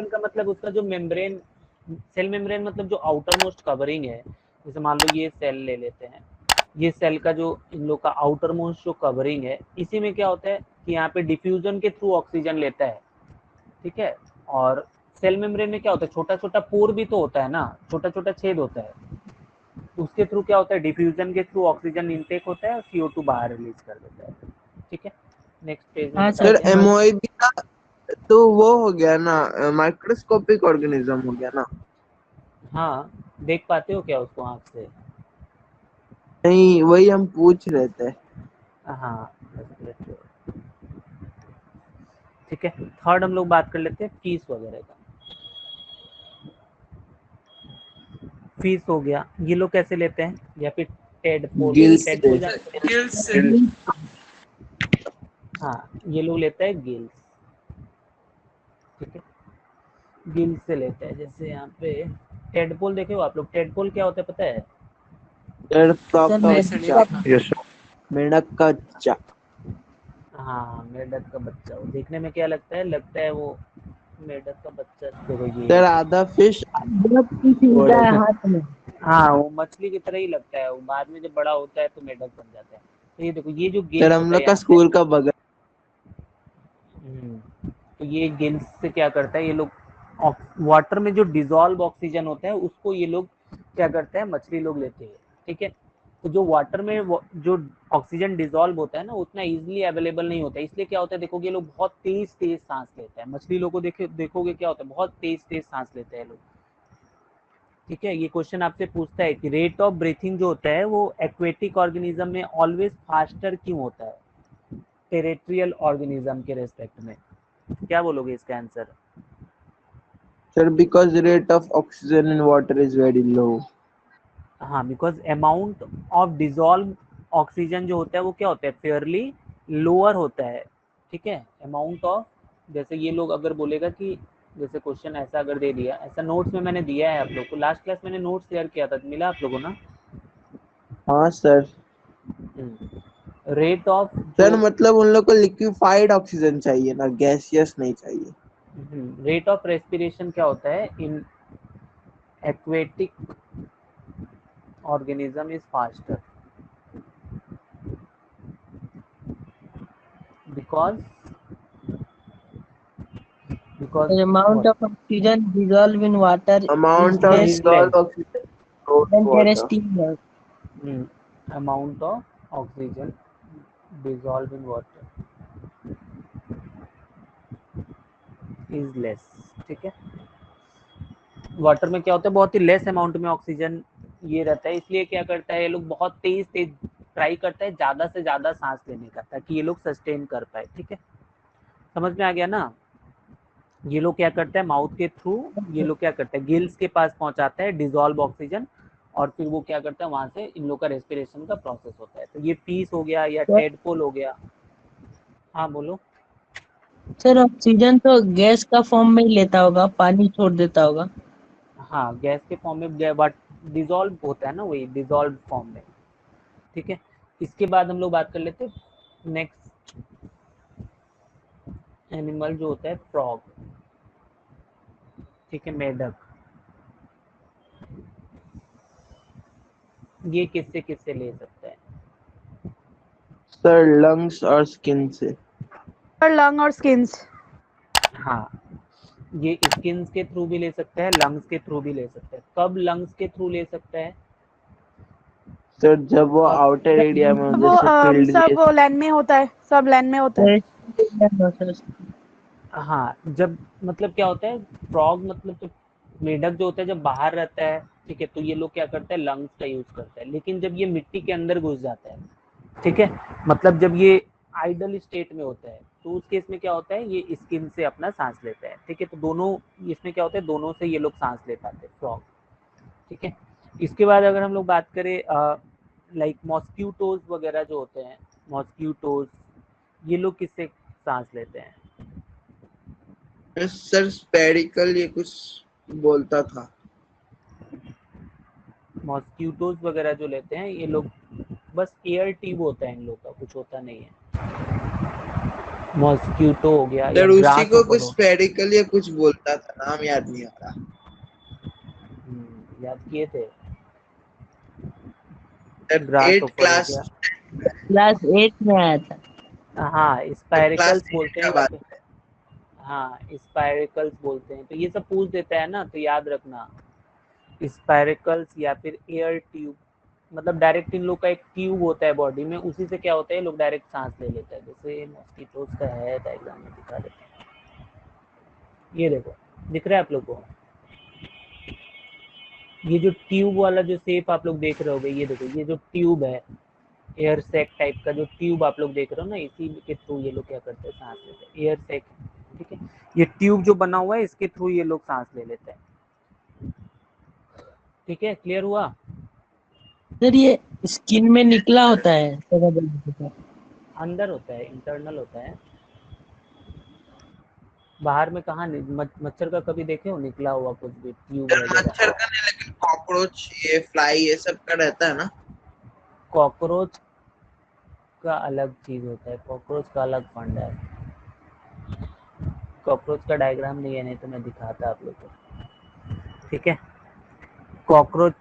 Speaker 1: का मतलब उसका जो मेम्ब्रेन, सेल मेम्ब्रेन मतलब जो आउटर मोस्ट कवरिंग है। जैसे मान लो ये सेल ले लेते हैं, ये सेल का जो इन लोग का आउटर मोस्ट जो कवरिंग है, इसी में क्या होता है कि यहाँ पे डिफ्यूजन के थ्रू ऑक्सीजन लेता है। ठीक है, और सेल मेम्ब्रेन में क्या होता है, छोटा छोटा पोर भी तो होता है ना, छोटा छोटा छेद होता है। उसके थ्रू क्या होता है, डिफ्यूजन के थ्रू ऑक्सीजन इनटेक होता है और CO2 बाहर रिलीज कर देता है। ठीक है, नेक्स्ट पेज में
Speaker 3: हाँ सर
Speaker 2: सर
Speaker 1: बताते हैं।
Speaker 3: समझ।
Speaker 2: एमोइबिया तो वो हो गया ना, माइक्रोस्कोपिक ऑर्गेनिज्म हो गया ना।
Speaker 1: हाँ, देख पाते हो क्या उसको आँख से?
Speaker 2: नहीं, वही हम पूछ रहे थे।
Speaker 1: हाँ, ठीक है। थर्ड हम लोग बात कर लेते हैं फीस वगैरह का। फीस हो गया, ये लोग कैसे लेते हैं? या फिर टेडपोल,
Speaker 2: गिल्स से।
Speaker 1: टेडपोल जानते हैं? हाँ, ये लोग लेता है गिल्स, ठीक है, गिल्स से लेते हैं। जैसे यहाँ पे टेडपोल देखे हो आप लोग? टेडपोल क्या होता है पता है?
Speaker 3: सर मैं
Speaker 2: मेंढक का बच्चा।
Speaker 1: हाँ, मेढक का बच्चा। वो देखने में क्या लगता है वो मेढक का बच्चा। देखो
Speaker 2: सर
Speaker 1: ये,
Speaker 2: आधा फिश
Speaker 3: बहुत कुछ मिलता है हाथ में।
Speaker 1: हाँ, वो मछली की तरह ही लगता है। वो बाद में जब बड़ा होता है तो मेढक बन जाता है। तो ये देखो, ये जो
Speaker 2: सर
Speaker 1: गिल्स
Speaker 2: हम
Speaker 1: होता है
Speaker 2: लोग का
Speaker 1: यहाँ पे,
Speaker 2: स्कूल का बगल।
Speaker 1: तो ये गिल्स से क्या करता है, ये लोग वाटर में जो डिजॉल्व ऑक्सीजन होता है उसको ये लोग क्या करते हैं, मछली लोग लेते हैं, ठीक है। तो जो वाटर में जो ऑक्सीजन डिजॉल्व होता है ना, उतना इजीली अवेलेबल नहीं होता है, इसलिए क्या होता है, देखोगे ये लोग बहुत तेज तेज सांस लेते हैं। मछली लोग को देखोगे क्या होता है, बहुत तेज तेज सांस लेते हैं लोग, ठीक है। ये क्वेश्चन आपसे पूछता है कि रेट ऑफ ब्रीथिंग जो होता है वो एक्वेटिक ऑर्गेनिज्म में ऑलवेज फास्टर क्यों होता है टेरेट्रियल ऑर्गेनिज्म के रेस्पेक्ट में? क्या बोलोगे इसका answer?
Speaker 2: Sir because rate of oxygen in water is very low.
Speaker 1: हाँ, because amount of dissolve oxygen जो होता है वो क्या होता है, फेयरली लोअर होता है, ठीक है। अमाउंट ऑफ, जैसे ये लोग अगर बोलेगा कि, जैसे क्वेश्चन ऐसा अगर दे दिया, ऐसा नोट्स में मैंने दिया है आप लोग को, लास्ट क्लास मैंने नोट्स शेयर किया था, मिला आप लोगों ना?
Speaker 2: हाँ सर।
Speaker 1: रेट ऑफ
Speaker 2: सर
Speaker 1: जो,
Speaker 2: मतलब उन लोग को लिक्विफाइड ऑक्सीजन चाहिए ना, गैसियस नहीं चाहिए।
Speaker 1: रेट ऑफ रेस्पिरेशन क्या होता है in aquatic organism is faster because because
Speaker 3: The amount of oxygen dissolved in water is
Speaker 2: amount of
Speaker 3: less
Speaker 2: dissolved oxygen
Speaker 3: than
Speaker 2: water
Speaker 3: terrestrial gas.
Speaker 1: amount of oxygen dissolved in water is less, ठीक है। Water में क्या होता है, बहुत ही less amount में oxygen ये रहता है, इसलिए क्या करता है ये लोग बहुत तेज तेज ट्राई करता है ज्यादा से ज्यादा सांस लेने का, ताकि ये लोग सस्टेन कर पाए, ठीक है। समझ में आ गया ना? ये लोग क्या करते हैं, माउथ के थ्रू ये लोग क्या करते हैं, गिल्स के पास पहुंचाता है डिजॉल्व ऑक्सीजन, और फिर वो क्या करता है, वहां से इन लोग का रेस्पिरेशन का प्रोसेस होता है। तो ये पीस हो गया या टेडपोल हो गया। हाँ बोलो।
Speaker 3: सर ऑक्सीजन तो गैस का फॉर्म में ही लेता होगा, पानी छोड़ देता होगा।
Speaker 1: हाँ, गैस के फॉर्म में, बट डिजॉल्व होता है ना, वही डिजॉल्व फॉर्म में, ठीक है। इसके बाद हम लोग बात कर लेते हैं नेक्स्ट एनिमल जो होता है फ्रॉग, ठीक है, मेढक। ये किससे किससे ले सकता है?
Speaker 2: सर लंग्स और स्किन से।
Speaker 4: और लंग और स्किन्स।
Speaker 1: हाँ, ये स्किन्स के थ्रू भी ले सकता है, लंग्स के थ्रू भी ले सकता है। कब लंग्स के थ्रू ले सकता है?
Speaker 2: सर जब वो
Speaker 1: कब?
Speaker 2: आउटर एरिया में
Speaker 4: वो
Speaker 2: जैसे फील्ड
Speaker 4: सब वो लैंड में होता है, सब लैंड में होता है।
Speaker 1: हाँ, जब मतलब क्या होता है, फ्रॉग मतलब तो मेढक जो होता है जब बाहर रहता है, ठीक है, तो ये लोग क्या करते हैं, लंग्स का यूज करता है। लेकिन जब ये मिट्टी के अंदर घुस जाता है, ठीक है, मतलब जब ये आइडल स्टेट में होता है, तो उस केस में क्या होता है, ये स्किन से अपना सांस लेता है, ठीक है। तो दोनों, इसमें क्या होता है, दोनों से ये लोग सांस ले पाते हैं फ्रॉग, ठीक है। इसके बाद अगर हम लोग बात करें लाइक मॉस्क्यूटोज वगैरह जो होते हैं, मॉस्क्यूटोज, ये लोग किससे सांस लेते हैं?
Speaker 2: सर स्पेरिकल ये कुछ बोलता था।
Speaker 1: मॉस्क्यूटोज वगैरह जो लेते हैं ये लोग, बस एयर ट्यूब होता है इन लोग का, कुछ होता नहीं है। मॉस्क्यूटो हो गया या
Speaker 2: सर उसी
Speaker 1: ग्रास
Speaker 2: को कुछ
Speaker 1: होपल हो,
Speaker 2: स्पेरिकल या कुछ बोलता था, नाम याद नहीं आ रहा।
Speaker 1: याद किए थे?
Speaker 2: सर
Speaker 1: ग्रास
Speaker 2: 8
Speaker 1: होपल हो
Speaker 2: क्लास
Speaker 1: गया।
Speaker 3: क्लास 8 में आया था।
Speaker 1: हाँ,
Speaker 2: क्लास
Speaker 1: स्पाइरिकल्स
Speaker 2: 8
Speaker 1: बोलते हैं
Speaker 2: का
Speaker 1: या
Speaker 2: बात
Speaker 1: फिर,
Speaker 2: है।
Speaker 1: हाँ स्पाइरिकल्स बोलते हैं। तो ये सब पूछ देता है ना, तो याद रखना, स्पाइरिकल्स या फिर एयर ट्यूब, मतलब डायरेक्ट इन लोग का एक ट्यूब होता है बॉडी में, उसी से क्या होता है, लोग डायरेक्ट सांस ले लेते हैं। जैसे मॉस्किटोज का है डायग्राम में दिखा देते हैं, ये देखो, दिख रहा है आप लोग को? ये जो ट्यूब वाला जो शेप आप लोग देख रहे होगे, ये देखो, ये जो ट्यूब है, एयर सैक टाइप का जो ट्यूब आप लोग देख रहे हो ना, इसी के थ्रू ये लोग क्या करते हैं, सांस लेते हैं, एयर सैक। ठीक है, ये ट्यूब जो बना हुआ है इसके थ्रू ये लोग सांस ले लेते हैं। ठीक है, क्लियर हुआ?
Speaker 3: सर ये स्किन में निकला होता है
Speaker 1: अंदर होता है, इंटरनल होता है, बाहर में कहाँ मच्छर का कभी देखे हो निकला हुआ कुछ भी ट्यूब
Speaker 2: सर
Speaker 1: वगैरह?
Speaker 2: मच्छर का नहीं, लेकिन कॉकरोच, ये फ्लाई, ये सब का रहता है ना।
Speaker 1: कॉकरोच का अलग चीज होता है, कॉकरोच का अलग फंड है। कॉकरोच का डायग्राम नहीं है, नहीं तो मैं दिखाता आप लोग को। ठीक है, कॉकरोच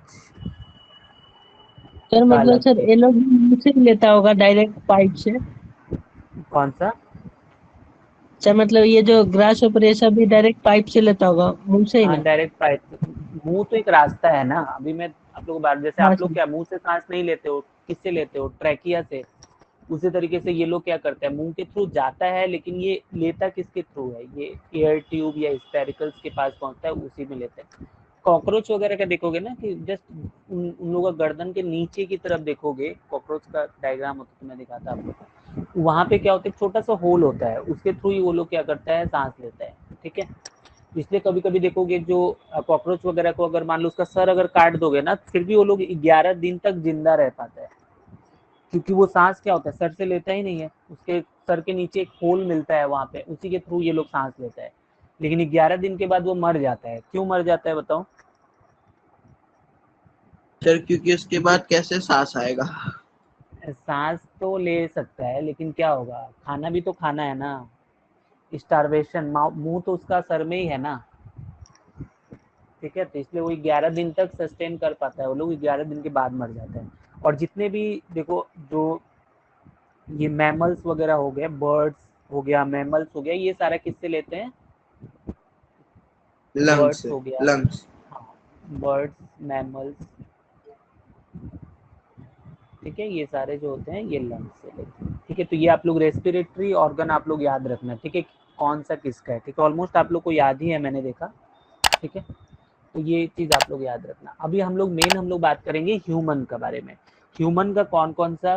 Speaker 3: सर
Speaker 1: का
Speaker 3: मतलब
Speaker 1: अलग
Speaker 3: सर
Speaker 1: चीज।
Speaker 3: ये लोग मुंह से ही लेता होगा डायरेक्ट पाइप से।
Speaker 1: कौन सा?
Speaker 3: सर मतलब ये जो ग्रास ऊपर ये सब भी डायरेक्ट पाइप से लेता होगा मुंह से ही
Speaker 1: हाँ,
Speaker 3: ना?
Speaker 1: Direct pipe. मुंह तो एक रास्ता है ना, अभी मैं आप लोग को बात, जैसे
Speaker 3: हाँ
Speaker 1: आप लोग
Speaker 3: सर।
Speaker 1: क्या मुंह से सांस नहीं लेते हो, किससे लेते हो, ट्रैकिया से। उसी तरीके से ये लोग क्या करते हैं, मुंह के थ्रू जाता है, लेकिन ये लेता किसके थ्रू है, ये एयर ट्यूब या स्पेरिकल्स के पास पहुंचता है, उसी में लेते हैं। कॉकरोच वगैरह का देखोगे ना कि जस्ट उन लोगों का गर्दन के नीचे की तरफ देखोगे, कॉकरोच का डायग्राम होता तो मैं दिखाता आपको, वहां पे क्या होता है, छोटा सा होल होता है, उसके थ्रू ही वो लोग क्या करता है, सांस लेता है। ठीक है, इसलिए कभी कभी देखोगे जो कॉकरोच वगैरह को अगर मान लो उसका सर अगर काट दोगे ना, फिर भी वो लोग 11 दिन तक जिंदा रह पाता है, क्योंकि वो सांस क्या होता है, सर से लेता ही नहीं है, उसके सर के नीचे एक होल मिलता है वहां पे, उसी के थ्रू ये लोग सांस लेता है। लेकिन 11 दिन के बाद वो मर जाता है। क्यों मर जाता है बताओ?
Speaker 2: सर क्योंकि उसके बाद कैसे सांस आएगा।
Speaker 1: सांस तो ले सकता है, लेकिन क्या होगा, खाना भी तो खाना है ना, स्टारवेशन, मुंह तो उसका सर में ही है ना। ठीक है, तो इसलिए वो 11 दिन तक सस्टेन कर पाता है, वो लोग 11 दिन के बाद मर जाते हैं। और जितने भी देखो, जो ये मैमल्स वगैरह हो गए, बर्ड्स हो गया, मैमल्स हो गया, ये सारा किससे लेते हैं,
Speaker 2: लंग्स
Speaker 1: बर्ड्स
Speaker 2: से,
Speaker 1: हो गया,
Speaker 2: लंग्स।
Speaker 1: हाँ, बर्ड्स, मैमल्स, ठीक है, ये सारे जो होते हैं ये लंग्स से लेते हैं। ठीक है, तो ये आप लोग रेस्पिरेटरी ऑर्गन आप लोग याद रखना। ठीक है, कौन सा किसका है, ठीक है, ऑलमोस्ट आप लोग को याद ही है, मैंने देखा। ठीक है, तो ये चीज आप लोग याद रखना। अभी हम लोग बात करेंगे ह्यूमन के बारे में। ह्यूमन का कौन कौन सा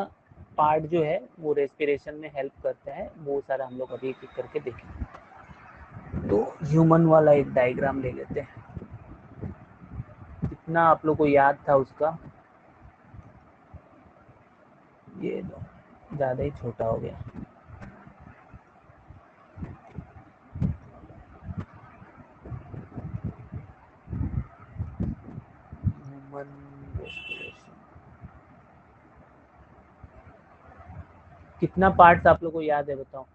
Speaker 1: पार्ट जो है वो रेस्पिरेशन में हेल्प करता है, वो सारा हम लोग अभी एक एक करके देखेंगे। तो ह्यूमन वाला एक डायग्राम ले लेते हैं, कितना आप लोग को याद था उसका, ये ज्यादा ही छोटा हो गया। ह्यूमन रेस्पिरेशन, कितना पार्ट्स आप लोग को याद है बताओ?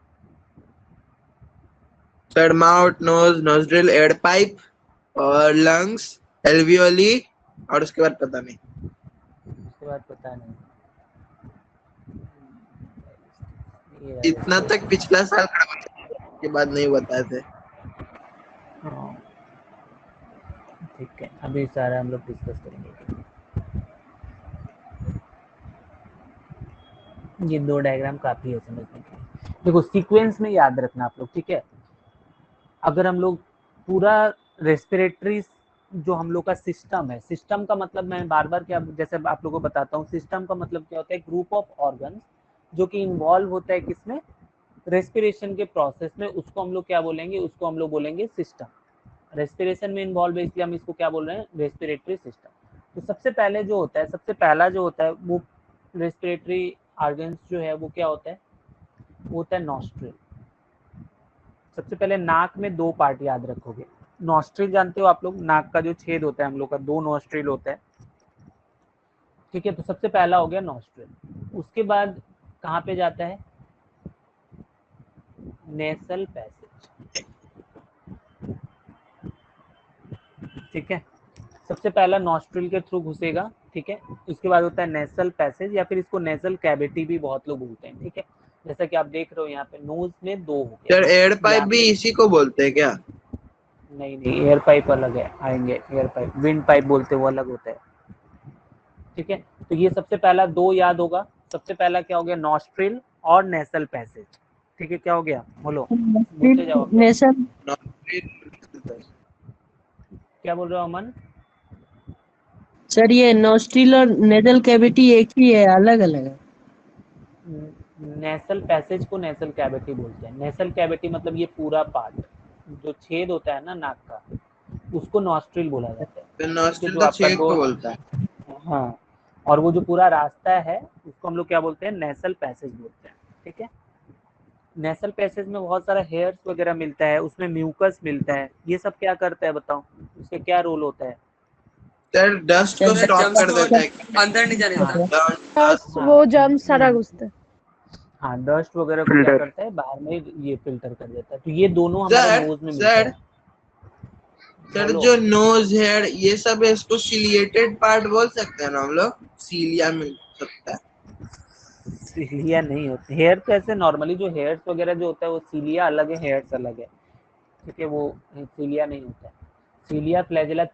Speaker 2: Sir mouth, nose, nostril, air pipe और लंग्स, एल्वियोली, और उसके बाद पता नहीं।
Speaker 1: उसके बाद पता नहीं। ये
Speaker 2: इतना तक पिछला साल के बाद नहीं बताए थे।
Speaker 1: हाँ, ठीक है, अभी सारा हम लोग डिस्कस करेंगे। ये दो डायग्राम काफी है समझने के लिए। देखो, सीक्वेंस में याद रखना आप लोग। ठीक है, अगर हम लोग पूरा रेस्पिरेटरी जो हम लोग का सिस्टम है, सिस्टम का मतलब मैं बार बार क्या, जैसे आप लोगों को बताता हूँ, सिस्टम का मतलब क्या होता है, ग्रुप ऑफ ऑर्गन जो कि इन्वॉल्व होता है किसमें, रेस्पिरेशन के प्रोसेस में, उसको हम लोग क्या बोलेंगे, उसको हम लोग बोलेंगे सिस्टम। रेस्पिरेशन में इन्वॉल्व है, इसलिए हम इसको क्या बोल रहे हैं, रेस्पिरेटरी सिस्टम। तो सबसे पहले जो होता है, सबसे पहला जो होता है वो रेस्पिरेटरी ऑर्गन्स जो है वो क्या होता है, वो होता है नॉस्ट्रिल। सबसे पहले नाक में दो पार्ट याद रखोगे। नॉस्ट्रिल जानते हो आप लोग, नाक का जो छेद होता है हम लोग का, दो नॉस्ट्रिल होता है। ठीक है, तो सबसे पहला हो गया नॉस्ट्रिल। उसके बाद कहाँ पे जाता है, नेसल पैसेज। ठीक है, सबसे पहला नॉस्ट्रिल के थ्रू घुसेगा। ठीक है, उसके बाद होता है नेसल पैसेज, या फिर इसको नेसल कैविटी भी बहुत लोग बोलते हैं। ठीक है, जैसा कि आप देख रहे हो यहाँ पे नोज में दो हो
Speaker 2: सर एयर
Speaker 1: गया
Speaker 2: पाइप
Speaker 1: यहाँ
Speaker 2: भी
Speaker 1: पे।
Speaker 2: इसी को बोलते हैं क्या।
Speaker 1: नहीं नहीं, एयर पाइप अलग है, आएंगे, एयर पाइप विंड पाइप बोलते हैं, वो अलग होता है। ठीक है, तो ये सबसे पहला दो याद होगा। सबसे पहला क्या हो गया, नॉस्ट्रिल और नेसल पैसेज। ठीक है, क्या हो गया, बोलो, बोलते जाओ आप लोग।
Speaker 3: नेशन
Speaker 2: नॉस्ट्रिल
Speaker 1: क्या बोल रहे हो अमन?
Speaker 3: सर ये नोस्ट्रिल और नेजल कैविटी एक ही है, अलग अलग है?
Speaker 1: नेसल पैसेज को नेसल कैविटी बोलते हैं। नेसल कैविटी मतलब ये पूरा पार्ट जो छेद होता है ना नाक का, उसको नॉस्ट्रिल बोला जाता है।
Speaker 2: तो
Speaker 1: ठीक है,
Speaker 2: नॉस्ट्रिल
Speaker 1: जो
Speaker 2: तो
Speaker 1: आपका
Speaker 2: छेद
Speaker 1: दो,
Speaker 2: को बोलता है।
Speaker 1: हाँ, और वो जो पूरा रास्ता है उसको हम लोग क्या बोलते हैं? नेसल पैसेज बोलते हैं। ठीक है, नेसल पैसेज में बहुत सारा हेयर्स वगैरह मिलता है, उसमें म्यूकस मिलता है। ये सब क्या करता है बताओ, उसका क्या रोल होता है?
Speaker 2: सर डस्ट को स्टॉप कर देता है।
Speaker 5: अंदर नहीं जाने देता।
Speaker 4: बस वो जर्म्स सारा घुसते हैं।
Speaker 1: हाँ, डस्ट वगैरह को क्या करता है, बाहर में ये फिल्टर कर देता है। तो ये दोनों हमारे
Speaker 2: सर
Speaker 1: नोज में मिलता है।
Speaker 2: सर
Speaker 1: बोलो।
Speaker 2: जो नोज हेयर ये सब है, इसको सिलिएटेड पार्ट बोल सकते हैं ना हम लोग? सीलिया मिल सकता है।
Speaker 1: सीलिया नहीं होते हेयर, तो ऐसे नॉर्मली जो हेयर्स वगैरह जो होता है वो सीलिया अलग है, हेयर्स अलग है। ठीक है, वो सीलिया नहीं होता है। सीलिया फ्लैजेला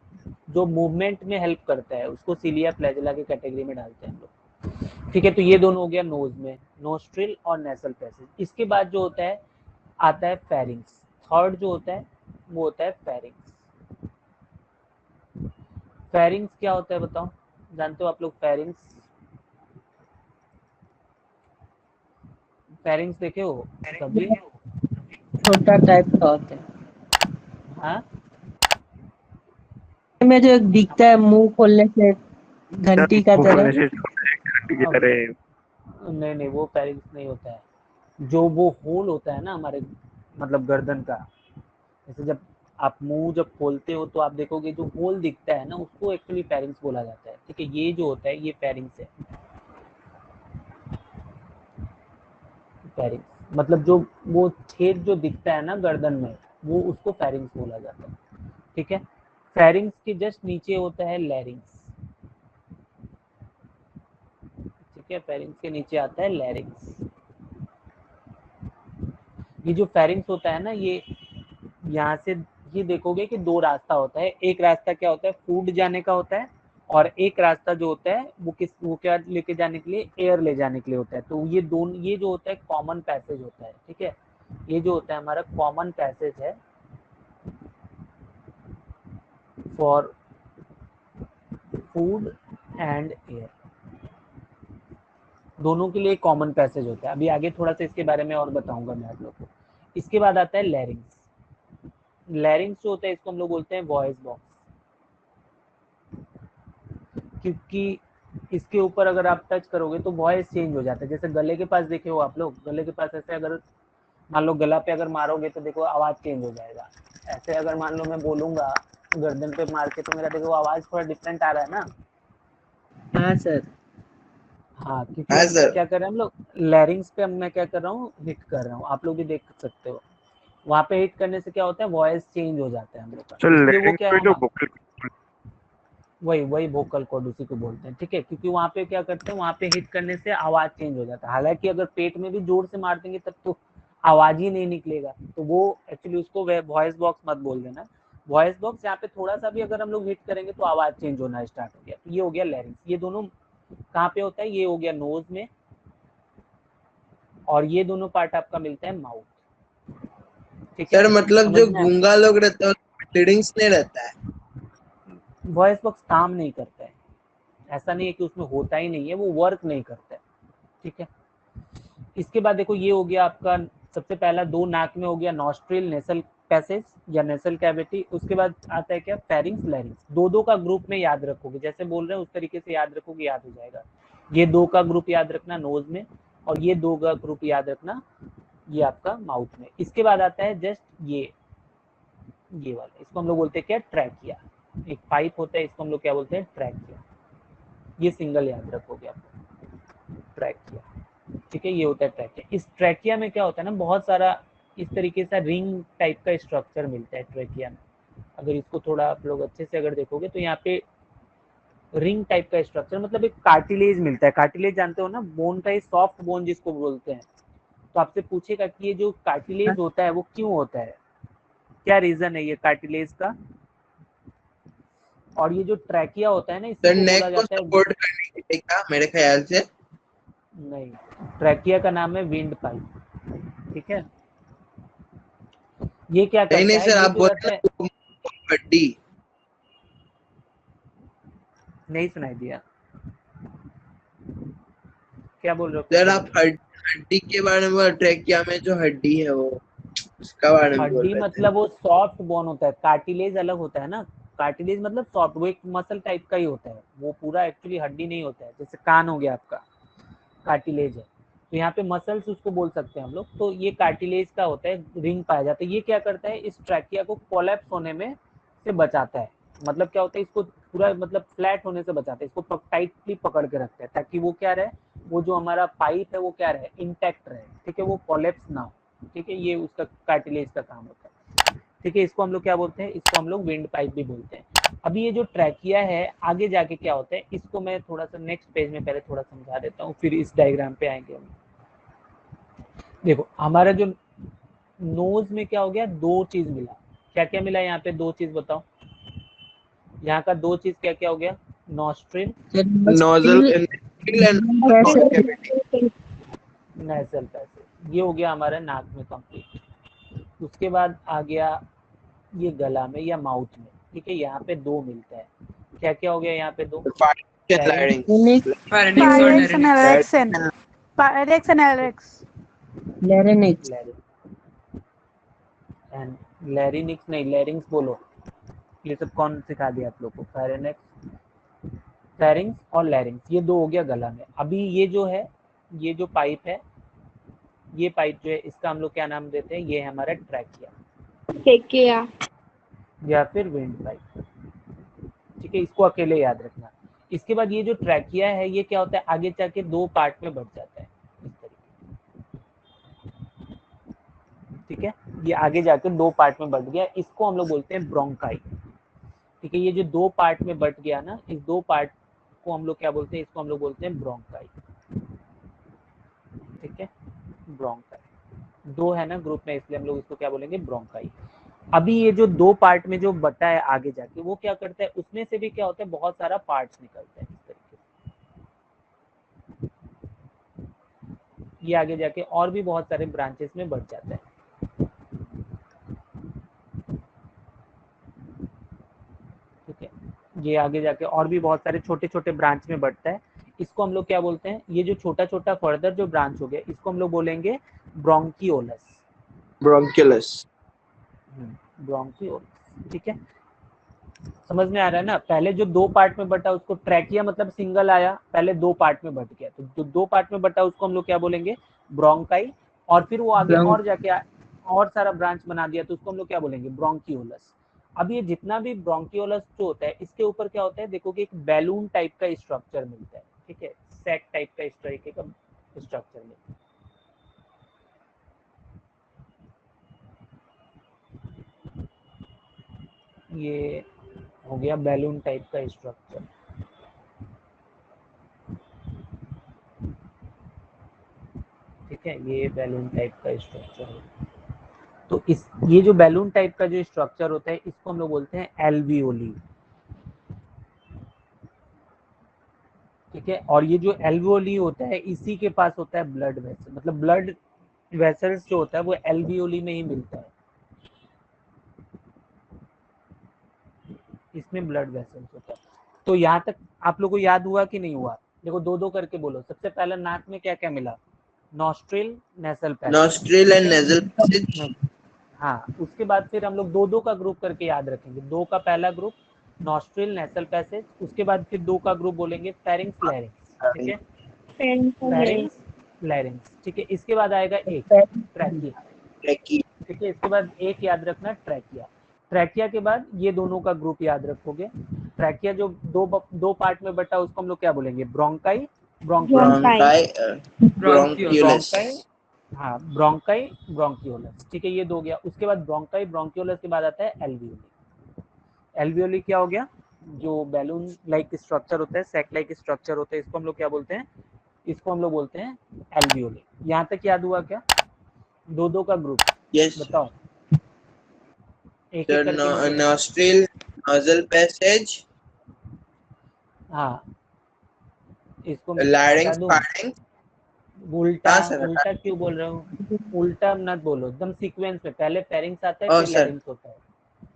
Speaker 1: जो मूवमेंट में हेल्प करता है उसको सीलिया फ्लैजेला की कैटेगरी में डालते हैं हम लोग। ठीक है, तो ये दोनों हो गया नोज में, नोस्ट्रिल और नेसल पैसेज। इसके बाद जो होता है आता है फेरिंग्स। थर्ड जो होता है वो होता है फेरिंग्स। फेरिंग्स क्या होता है बताओ, जानते हो आप लोग फेरिंग्स? फेरिंग्स देखे हो कभी?
Speaker 3: छोटा टाइप का होता है,
Speaker 1: हाँ,
Speaker 3: में जो एक दिखता है मुंह खोलने से घंटी का तरह।
Speaker 1: नहीं नहीं, वो फेरिंग्स नहीं होता है। जो वो होल होता है ना हमारे मतलब गर्दन का, जैसे जब आप मुंह जब खोलते हो तो आप देखोगे जो होल दिखता है ना उसको एक्चुअली फेरिंग्स बोला जाता है। ठीक है, ये जो होता है ये फेरिंग्स है। फेरिंग्स मतलब जो वो छेद जो दिखता है ना गर्दन में, वो उसको फेरिंग्स बोला जाता है। ठीक है, फेरिंग्स के जस्ट नीचे होता है लैरिंग्स। ठीक है, फेरिंग्स के नीचे आता है लैरिंग्स। ये जो फेरिंग्स होता है ना, ये यहाँ से ये देखोगे कि दो रास्ता होता है। एक रास्ता क्या होता है, फूड जाने का होता है, और एक रास्ता जो होता है वो क्या लेके जाने के लिए, एयर ले जाने के लिए होता है। तो ये दोनों, ये जो होता है कॉमन पैसेज होता है। ठीक है, ये जो होता है हमारा कॉमन पैसेज है फॉर फूड एंड एयर, दोनों के लिए कॉमन पैसेज होता है। अभी आगे थोड़ा सा इसके बारे में और बताऊंगा मैं आप लोग को। इसके बाद आता है लैरिंग्स। लैरिंग्स जो होता है इसको हम लोग बोलते हैं वॉइस बॉक्स, क्योंकि इसके ऊपर अगर आप टच करोगे तो वॉइस चेंज हो जाता है। जैसे गले के पास देखे हो आप लोग, गले के पास ऐसे अगर मान लो गला पे अगर मारोगे तो देखो आवाज चेंज हो जाएगा। ऐसे अगर मान लो मैं बोलूंगा गर्दन पे मार के तो मेरा देखो आवाज थोड़ा डिफरेंट आ रहा है ना।
Speaker 3: हाँ सर।
Speaker 1: हाँ, क्योंकि
Speaker 2: हाँ
Speaker 1: हम
Speaker 2: सर।
Speaker 1: क्या कर रहे हैं, हम लोग लैरिंग्स पे मैं क्या कर रहा हूँ, हिट कर रहा हूँ। आप लोग भी देख सकते हो, वहाँ पे हिट करने से क्या होता है, वॉइस चेंज हो जाता है हम लोग का। इसलिए वो क्या है, वही वही वोकल कॉर्ड उसी को बोलते हैं। ठीक है, क्योंकि वहाँ पे क्या करते हैं, वहाँ पे हिट करने से आवाज चेंज हो जाता है। हालांकि अगर पेट में भी जोर से मार देंगे तब तो आवाज ही नहीं निकलेगा। तो वो एक्चुअली उसको वॉइस बॉक्स मत बोल देना, वॉइस बॉक्स। यहाँ पे थोड़ा सा भी अगर हम लोग हिट करेंगे तो आवाज चेंज होना स्टार्ट हो गया। तो ये हो गया लैरिंग्स। ये दोनों कहाँ पे होता है, ये हो गया नोज में, और ये दोनों पार्ट आपका मिलता है माउथ। ठीक है,
Speaker 2: सर मतलब
Speaker 1: समझ
Speaker 2: जो
Speaker 1: में
Speaker 2: गूंगा लोग रहते हैं रीडिंग्स नहीं रहता है?
Speaker 1: वॉइस बॉक्स काम नहीं करता है। ऐसा नहीं है कि उसमें होता ही नहीं है, वो वर्क नहीं करता है। ठीक है, इसके बाद देखो ये हो गया आपका सबसे पहला, दो नाक में हो गया नॉस्ट्रिल नेसल पैसेज या नेसल कैविटी। उसके बाद आता है क्या, फेरिंग्स लैरिंग्स। दो दो का ग्रुप में याद रखोगे, जैसे बोल रहे हैं उस तरीके से याद रखोगे, याद हो जाएगा। ये दो का ग्रुप याद रखना नोज में, और ये दो का ग्रुप याद रखना ये आपका माउथ में। इसके बाद आता है जस्ट ये वाला, इसको हम लोग बोलते हैं क्या, ट्रैकिया। एक पाइप होता है, इसको हम लोग क्या बोलते हैं, ट्रैकिया। ये सिंगल याद रखोगे आप, ट्रैकिया। ठीक है, ये होता है ट्रैकिया। इस ट्रैकिया में क्या होता है ना, बहुत सारा इस तरीके से रिंग टाइप का स्ट्रक्चर मिलता है ट्रैकिया में। अगर इसको थोड़ा आप लोग अच्छे से अगर देखोगे तो यहाँ पे रिंग टाइप का स्ट्रक्चर, मतलब एक कार्टिलेज मिलता है। कार्टिलेज जानते हो ना, बोन का, सॉफ्ट बोन जिसको बोलते हैं। तो आपसे पूछेगा कि ये जो कार्टिलेज होता है वो क्यों होता है, क्या रीजन है ये कार्टिलेज का। और ये जो ट्रैकिया होता है ना, इसी
Speaker 2: सर
Speaker 1: को
Speaker 2: नेक
Speaker 1: बोला
Speaker 2: को
Speaker 1: जाता है,
Speaker 2: सपोर्ट करने के लिए क्या, मेरे ख्याल से?
Speaker 1: नहीं, ट्रैकिया का नाम है विंड पाइप। ठीक है, ये क्या
Speaker 2: नहीं
Speaker 1: करता
Speaker 2: नहीं
Speaker 1: है,
Speaker 2: सर,
Speaker 1: ये
Speaker 2: आप
Speaker 1: जो
Speaker 2: बोल
Speaker 1: रहता
Speaker 2: रहे
Speaker 1: है,
Speaker 2: हैं ना हड्डी।
Speaker 1: नहीं सुनाई दिया, क्या बोल रहे हो?
Speaker 2: सर आप हड्डी के बारे में, ट्रेकिया में जो हड्डी है वो उसका बारे में बोल
Speaker 1: हड्डी
Speaker 2: रहे थे।
Speaker 1: मतलब वो सॉफ्ट बोन होता है, कार्टिलेज अलग होता है ना। कार्टिलेज मतलब सॉफ्ट, वो एक मसल टाइप का ही होता है, वो पूरा एक्चुअली हड्डी नहीं होता है। जैसे कान हो गया आपका, कार्टिलेज है, तो यहाँ पे मसल्स उसको बोल सकते हैं हम लोग। तो ये कार्टिलेज का होता है, रिंग पाया जाता है। ये क्या करता है, इस ट्रैकिया को कोलैप्स होने में से बचाता है। मतलब क्या होता है, इसको पूरा मतलब फ्लैट होने से बचाता है, इसको टाइटली पकड़ के रखता है, ताकि वो क्या रहे, वो जो हमारा पाइप है वो क्या रहे, इंटैक्ट रहे, ठीक है, वो कोलैप्स ना हो, ठीक है। ये उसका कार्टिलेज का काम होता है, ठीक है। इसको हम लोग क्या बोलते हैं, इसको हम लोग विंड पाइप भी बोलते हैं। अभी ये जो ट्रैकिया है आगे जाके क्या होता है, इसको मैं थोड़ा सा नेक्स्ट पेज में पहले थोड़ा समझा देता हूँ, फिर इस डायग्राम पे आएंगे हम। देखो हमारा जो नोज में क्या हो गया, दो चीज मिला। क्या क्या मिला यहाँ पे, दो चीज बताओ। यहाँ का दो चीज क्या क्या हो गया, नॉस्ट्रिल,
Speaker 2: नोजल
Speaker 1: नेजल पैसेज, ये हो गया हमारा नाक में कंप्लीट। उसके बाद आ गया ये गला में या माउथ में, ठीक है। यहाँ पे दो मिलता है, क्या क्या हो गया यहाँ पे दो,
Speaker 4: Pharynx and larynx. Pharynx and larynx.
Speaker 3: Larynx,
Speaker 1: and larynx नहीं, लैरिंग्स बोलो। ये सब कौन सिखा दिया आप लोग को, फेरेनेक्स, फेरिंग्स और लैरिंग्स, ये दो हो गया गला में। अभी ये जो है, ये जो पाइप है, ये पाइप जो है इसका हम लोग क्या नाम देते हैं, ये है हमारा ट्रैकिया या फिर विंड पाइप, ठीक है। इसको अकेले याद रखना। इसके बाद ये जो ट्रैकिया है ये क्या होता है, आगे जाके दो पार्ट में बढ़ जाता है इस तरीके, ठीक है। ये आगे जाके दो पार्ट में बढ़ गया, इसको हम लोग बोलते हैं ब्रोंकाई, ठीक है। ये जो दो पार्ट में बढ़ गया ना, इस दो पार्ट को हम लोग क्या बोलते हैं, इसको हम लोग बोलते हैं ब्रोंकाई, ठीक है। ब्रोंकाई दो है ना ग्रुप में, इसलिए हम लोग इसको क्या बोलेंगे, ब्रोंकाई। अभी ये जो दो पार्ट में जो बटा है आगे जाके, वो क्या करता है, उसमें से भी क्या होता है, बहुत सारा पार्ट्स निकलता है इस तरीके से। ये आगे जाके और भी बहुत सारे ब्रांचेस में बढ़ जाता है, ठीक है। ये आगे जाके और भी बहुत सारे छोटे छोटे ब्रांच में बढ़ता है। इसको हम लोग क्या बोलते हैं, ये जो छोटा छोटा फर्दर जो ब्रांच हो गया, इसको हम लोग बोलेंगे ब्रोंकियोलस,
Speaker 2: ब्रोंकुलस।
Speaker 1: ब्रोंकियोलस, ठीक है। समझ में आ रहा है ना। पहले जो दो पार्ट में बटा उसको ट्रैकिया मतलब सिंगल आया, पहले दो पार्ट में बट गया, तो जो दो पार्ट में बटा उसको हम लोग क्या बोलेंगे, ब्रोंकाई। और फिर वो आगे और जाके और सारा ब्रांच बना दिया, तो उसको हम लोग क्या बोलेंगे, ब्रोंकियोलस। अब ये जितना भी ब्रोंकियोलस जो होता है, इसके ऊपर क्या होता है, देखो कि एक बैलून टाइप का स्ट्रक्चर मिलता है, ठीक है, सैक टाइप का इस तरीके का स्ट्रक्चर मिलता है। ये हो गया बैलून टाइप का स्ट्रक्चर, ठीक है। ये बैलून टाइप का स्ट्रक्चर है। तो इस ये जो बैलून टाइप का जो स्ट्रक्चर होता है, इसको हम लोग बोलते हैं एल्वियोली, ठीक है। और ये जो एल्वियोली होता है, इसी के पास होता है ब्लड वेसल, मतलब ब्लड वेसल्स जो होता है वो एल्वियोली में ही मिलता है, इसमें ब्लड वेसल्स होता है। तो यहाँ तक आप लोगों को याद हुआ कि नहीं हुआ, देखो दो दो करके बोलो। सबसे पहला नाक में क्या क्या मिला, nostril, nasal passage,
Speaker 2: nostril and nasal passage.
Speaker 1: हाँ। उसके बाद फिर हम लोग दो दो का ग्रुप करके याद रखेंगे। दो का पहला ग्रुप नॉस्ट्रिल, नेसल पैसेज, उसके बाद फिर दो का ग्रुप बोलेंगे फेरिंग्स, लैरिंग्स, ठीक है, फेरिंग्स, लैरिंग्स, ठीक है। इसके बाद आएगा एक ट्रैकिया, ठीक है। इसके बाद एक याद रखना ट्रैकिया। ट्रैकिया के बाद ये दोनों का ग्रुप याद रखोगे। ट्रैकिया जो दो पार्ट में बटा उसको हम लोग क्या बोलेंगे, ब्रोंकाई,
Speaker 2: ब्रोंकियोलस।
Speaker 1: हाँ, ब्रोंकाई, ब्रोंकियोलस, ठीक है। ये दो गया। उसके बाद ब्रोंकाई, ब्रोंकियोलस के बाद आता है एल्वियोली। एल्वियोली क्या हो गया, जो बैलून लाइक स्ट्रक्चर होता है, सैक लाइक स्ट्रक्चर होता है, इसको हम लोग क्या बोलते हैं, इसको हम लोग बोलते हैं एल्वियोली। यहाँ तक याद हुआ क्या, दो दो का ग्रुप?
Speaker 2: यस
Speaker 1: बताओ एक
Speaker 2: सर।
Speaker 1: एक करके मुझे।
Speaker 2: नॉस्ट्रिल, नोजल पैसेज,
Speaker 1: हाँ, इसको हटा
Speaker 2: लैरिंक्स,
Speaker 1: दूं,
Speaker 2: फारिंक्स।
Speaker 1: उल्टा
Speaker 2: हाँ सर,
Speaker 1: उल्टा क्यों बोल रहा हूँ, उल्टा मत बोलो, एकदम सीक्वेंस में, पहले फेरिंग्स आता है
Speaker 2: ओ
Speaker 1: फिर
Speaker 2: सर,
Speaker 1: लैरिंग्स होता है,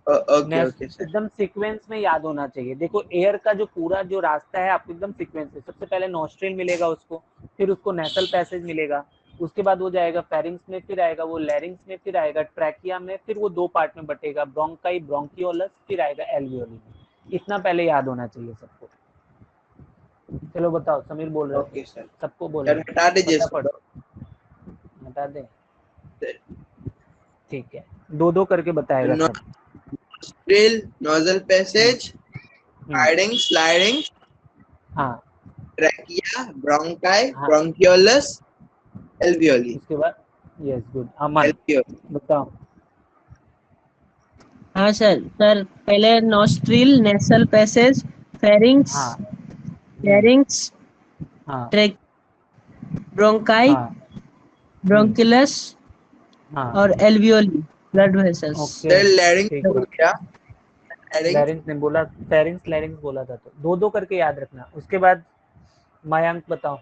Speaker 2: ओके ओके सर।
Speaker 1: एकदम सीक्वेंस में याद होना चाहिए। देखो एयर का जो पूरा जो रास्ता है आपको एकदम सीक्वेंस है, सबसे पहले नॉस्ट्रिल मिलेगा उसको, फिर उसको नेसल पैसेज मिलेगा, उसके बाद वो जाएगा फेरिंग्स में, फिर आएगा वो लैरिंग्स में, फिर आएगा ट्रैकिया में, फिर वो दो पार्ट में बटेगा, ब्रोंकाई ब्रोंकियोलस, फिर आएगा एल्वियोली में। इतना पहले याद होना चाहिए सबको। चलो बताओ, समीर बोल रहे
Speaker 2: ओके
Speaker 1: थे,
Speaker 2: सर।
Speaker 1: सबको बोल
Speaker 2: सर हटा दीजिए
Speaker 1: फटाफट
Speaker 2: सर।
Speaker 1: बता दें। ठीक है, दो दो करके बताएगा सब।
Speaker 2: नोस्ट्रिल, नोजल पैसेज,
Speaker 1: हम्म,
Speaker 2: हार्डिंग, स्लाइडिंग,
Speaker 1: हाँ
Speaker 2: ट्रैकिया, ब्रोंकाई,
Speaker 1: हाँ,
Speaker 2: ब्रोंकियोलस, एल्वियोली।
Speaker 1: उसके बाद यस गुड। अमन
Speaker 2: एल्वियोली।
Speaker 1: बताओ।
Speaker 3: हाँ सर। सर पहले नॉस्ट्रिल, नेसल पैसेज, फेरिंग्स,
Speaker 1: हाँ
Speaker 3: लैरिंग्स,
Speaker 1: हाँ
Speaker 3: ट्रैक, ब्रोंकाई,
Speaker 1: हाँ
Speaker 3: ब्रोंकिलस
Speaker 1: हाँ
Speaker 3: और alveoli blood vessels.
Speaker 1: Okay
Speaker 2: sir larynx
Speaker 1: ठीक
Speaker 2: हो
Speaker 1: है।
Speaker 2: गया। लैरिंग।
Speaker 1: लैरिंग्स ने बोला, फेरिंग्स लैरिंग्स बोला था, तो दो दो करके याद रखना। उसके बाद मयांक बताओ।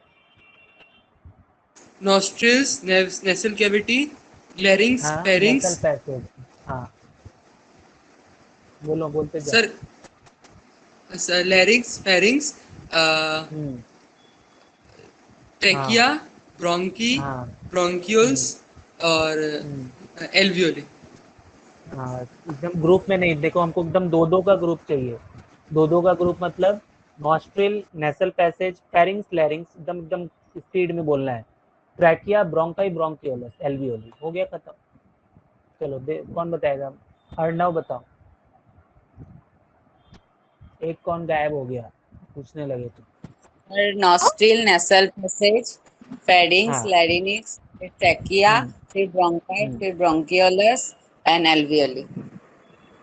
Speaker 5: nostrils, nasal cavity, larynx,
Speaker 1: हाँ नेसल
Speaker 5: pharynx,
Speaker 1: पैसेज, हाँ बोलो, बोलते जाओ।
Speaker 5: sir, larynx, pharynx,
Speaker 1: हम्म, हाँ
Speaker 5: trachea, bronchi,
Speaker 1: हाँ
Speaker 5: bronchioles और
Speaker 1: हम्म,
Speaker 5: alveoli।
Speaker 1: हाँ एकदम ग्रुप में नहीं, देखो हमको एकदम दो दो का ग्रुप चाहिए। दो दो का ग्रुप मतलब नॉस्ट्रिल, नेसल पैसेज, फेरिंग्स लैरिंग्स, एकदम एकदम स्पीड में बोलना है। ट्रैकिया, ब्रोंकाई ब्रोंकियोलस, एल्वियोली, हो गया खत्म। चलो कौन बताएगा? अर्णव बताओ। एक कौन गायब हो गया, पूछने लगे तो।
Speaker 6: और नॉस्ट्रिल, नेसल पैसेज, फेडिंग्स,
Speaker 1: हाँ
Speaker 6: लैरिंक्स, फिर ट्रैकिया,
Speaker 1: हम्म,
Speaker 6: फिर ब्रोंकाई,
Speaker 1: हम्म,
Speaker 6: फिर ब्रोंकियोलस एंड एल्वियोली।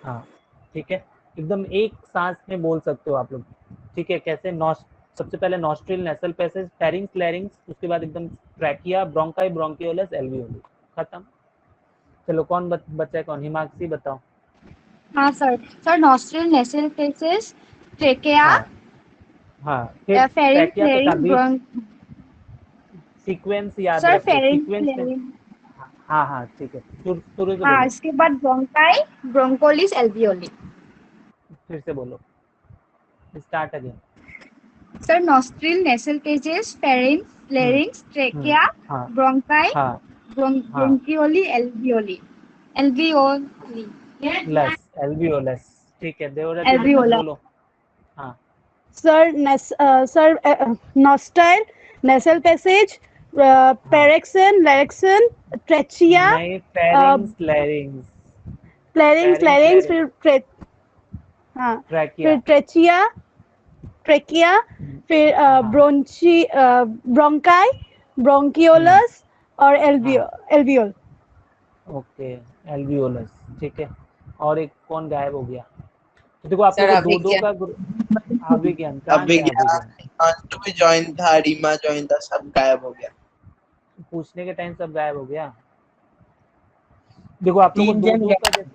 Speaker 1: हाँ ठीक है, एकदम एक सांस में बोल सकते हो आप लोग। ठीक है, कैसे? सबसे पहले नॉस्ट्रिल, नेसल पैसेज, फेरिंग्स लैरिंग्स, उसके बाद एकदम ट्रैकिया, ब्रोंकाई ब्रोंकियोलस, एल्वियोली, खत्म। चलो कौन बचा है? कौन? हिमांशी बताओ।
Speaker 7: हाँ सर। सर नॉस्ट्रिल, नेसल फेसेस, ट्रेकेआ,
Speaker 1: हाँ हाँ, फिर
Speaker 7: फेरिंग्स,
Speaker 1: ट्रैकिया के साथ
Speaker 7: लैरिंग,
Speaker 1: भी सीक्वेंस याद
Speaker 7: सर
Speaker 1: रखो,
Speaker 7: फेरिंग्स,
Speaker 1: सीक्वेंस में।
Speaker 7: लैरिंग।
Speaker 1: हाँ हाँ ठीक है, शुरू से
Speaker 7: हाँ,
Speaker 1: बोलो,
Speaker 7: इसके बाद ब्रोंकाई, ब्रोंकोलिस, एल्वियोली।
Speaker 1: फिर से बोलो, स्टार्ट अगेन।
Speaker 7: सर नॉस्ट्रिल, नेसल पेजेस, फेरिंग्स,
Speaker 1: हम्म
Speaker 7: लैरिंग्स, ट्रेकेआ,
Speaker 1: हाँ
Speaker 7: ब्रोंकाई,
Speaker 1: हाँ हाँ,
Speaker 7: ब्रोंकियोली, एल्वियोली। एल्वियोली।
Speaker 1: लस, एल्वियोलस। ठीक है, देवरती बेटा
Speaker 4: एल्वियोला।
Speaker 1: बोलो। हाँ
Speaker 4: सर नॉस्ट्राइल, नेसल पैसेज,
Speaker 1: हाँ,
Speaker 4: पेरेक्सन, लैरिक्सन, ट्रेचिया,
Speaker 1: नहीं, pharynx larynx,
Speaker 4: pharynx,
Speaker 1: pharynx
Speaker 4: larynx,
Speaker 1: larynx,
Speaker 4: हाँ, फिर
Speaker 1: ट्रैकिया,
Speaker 4: ट्रेचिया, ट्रेकिया, फिर
Speaker 1: हाँ
Speaker 4: ब्रोंकाई,
Speaker 1: हम्म,
Speaker 4: ब्रोंकियोलस और
Speaker 1: हाँ
Speaker 4: एल्वियोल।
Speaker 1: Okay, alveolus. ठीक है, और एक कौन गायब हो गया? तो देखो आप
Speaker 6: सर
Speaker 1: लोग को दो दो
Speaker 6: अभिज्ञा।
Speaker 1: का अभिज्ञान कहाँ
Speaker 2: अभी
Speaker 1: गया?
Speaker 2: गया,
Speaker 1: अभिज्ञान
Speaker 2: हिमांशु भी ज्वाइन था, रीमा ज्वाइन था, सब गायब हो गया।
Speaker 1: पूछने के टाइम सब गायब हो गया। देखो आप लोग को
Speaker 3: तीन
Speaker 1: दो
Speaker 3: जन
Speaker 1: दो
Speaker 3: गए।
Speaker 1: का जैसे,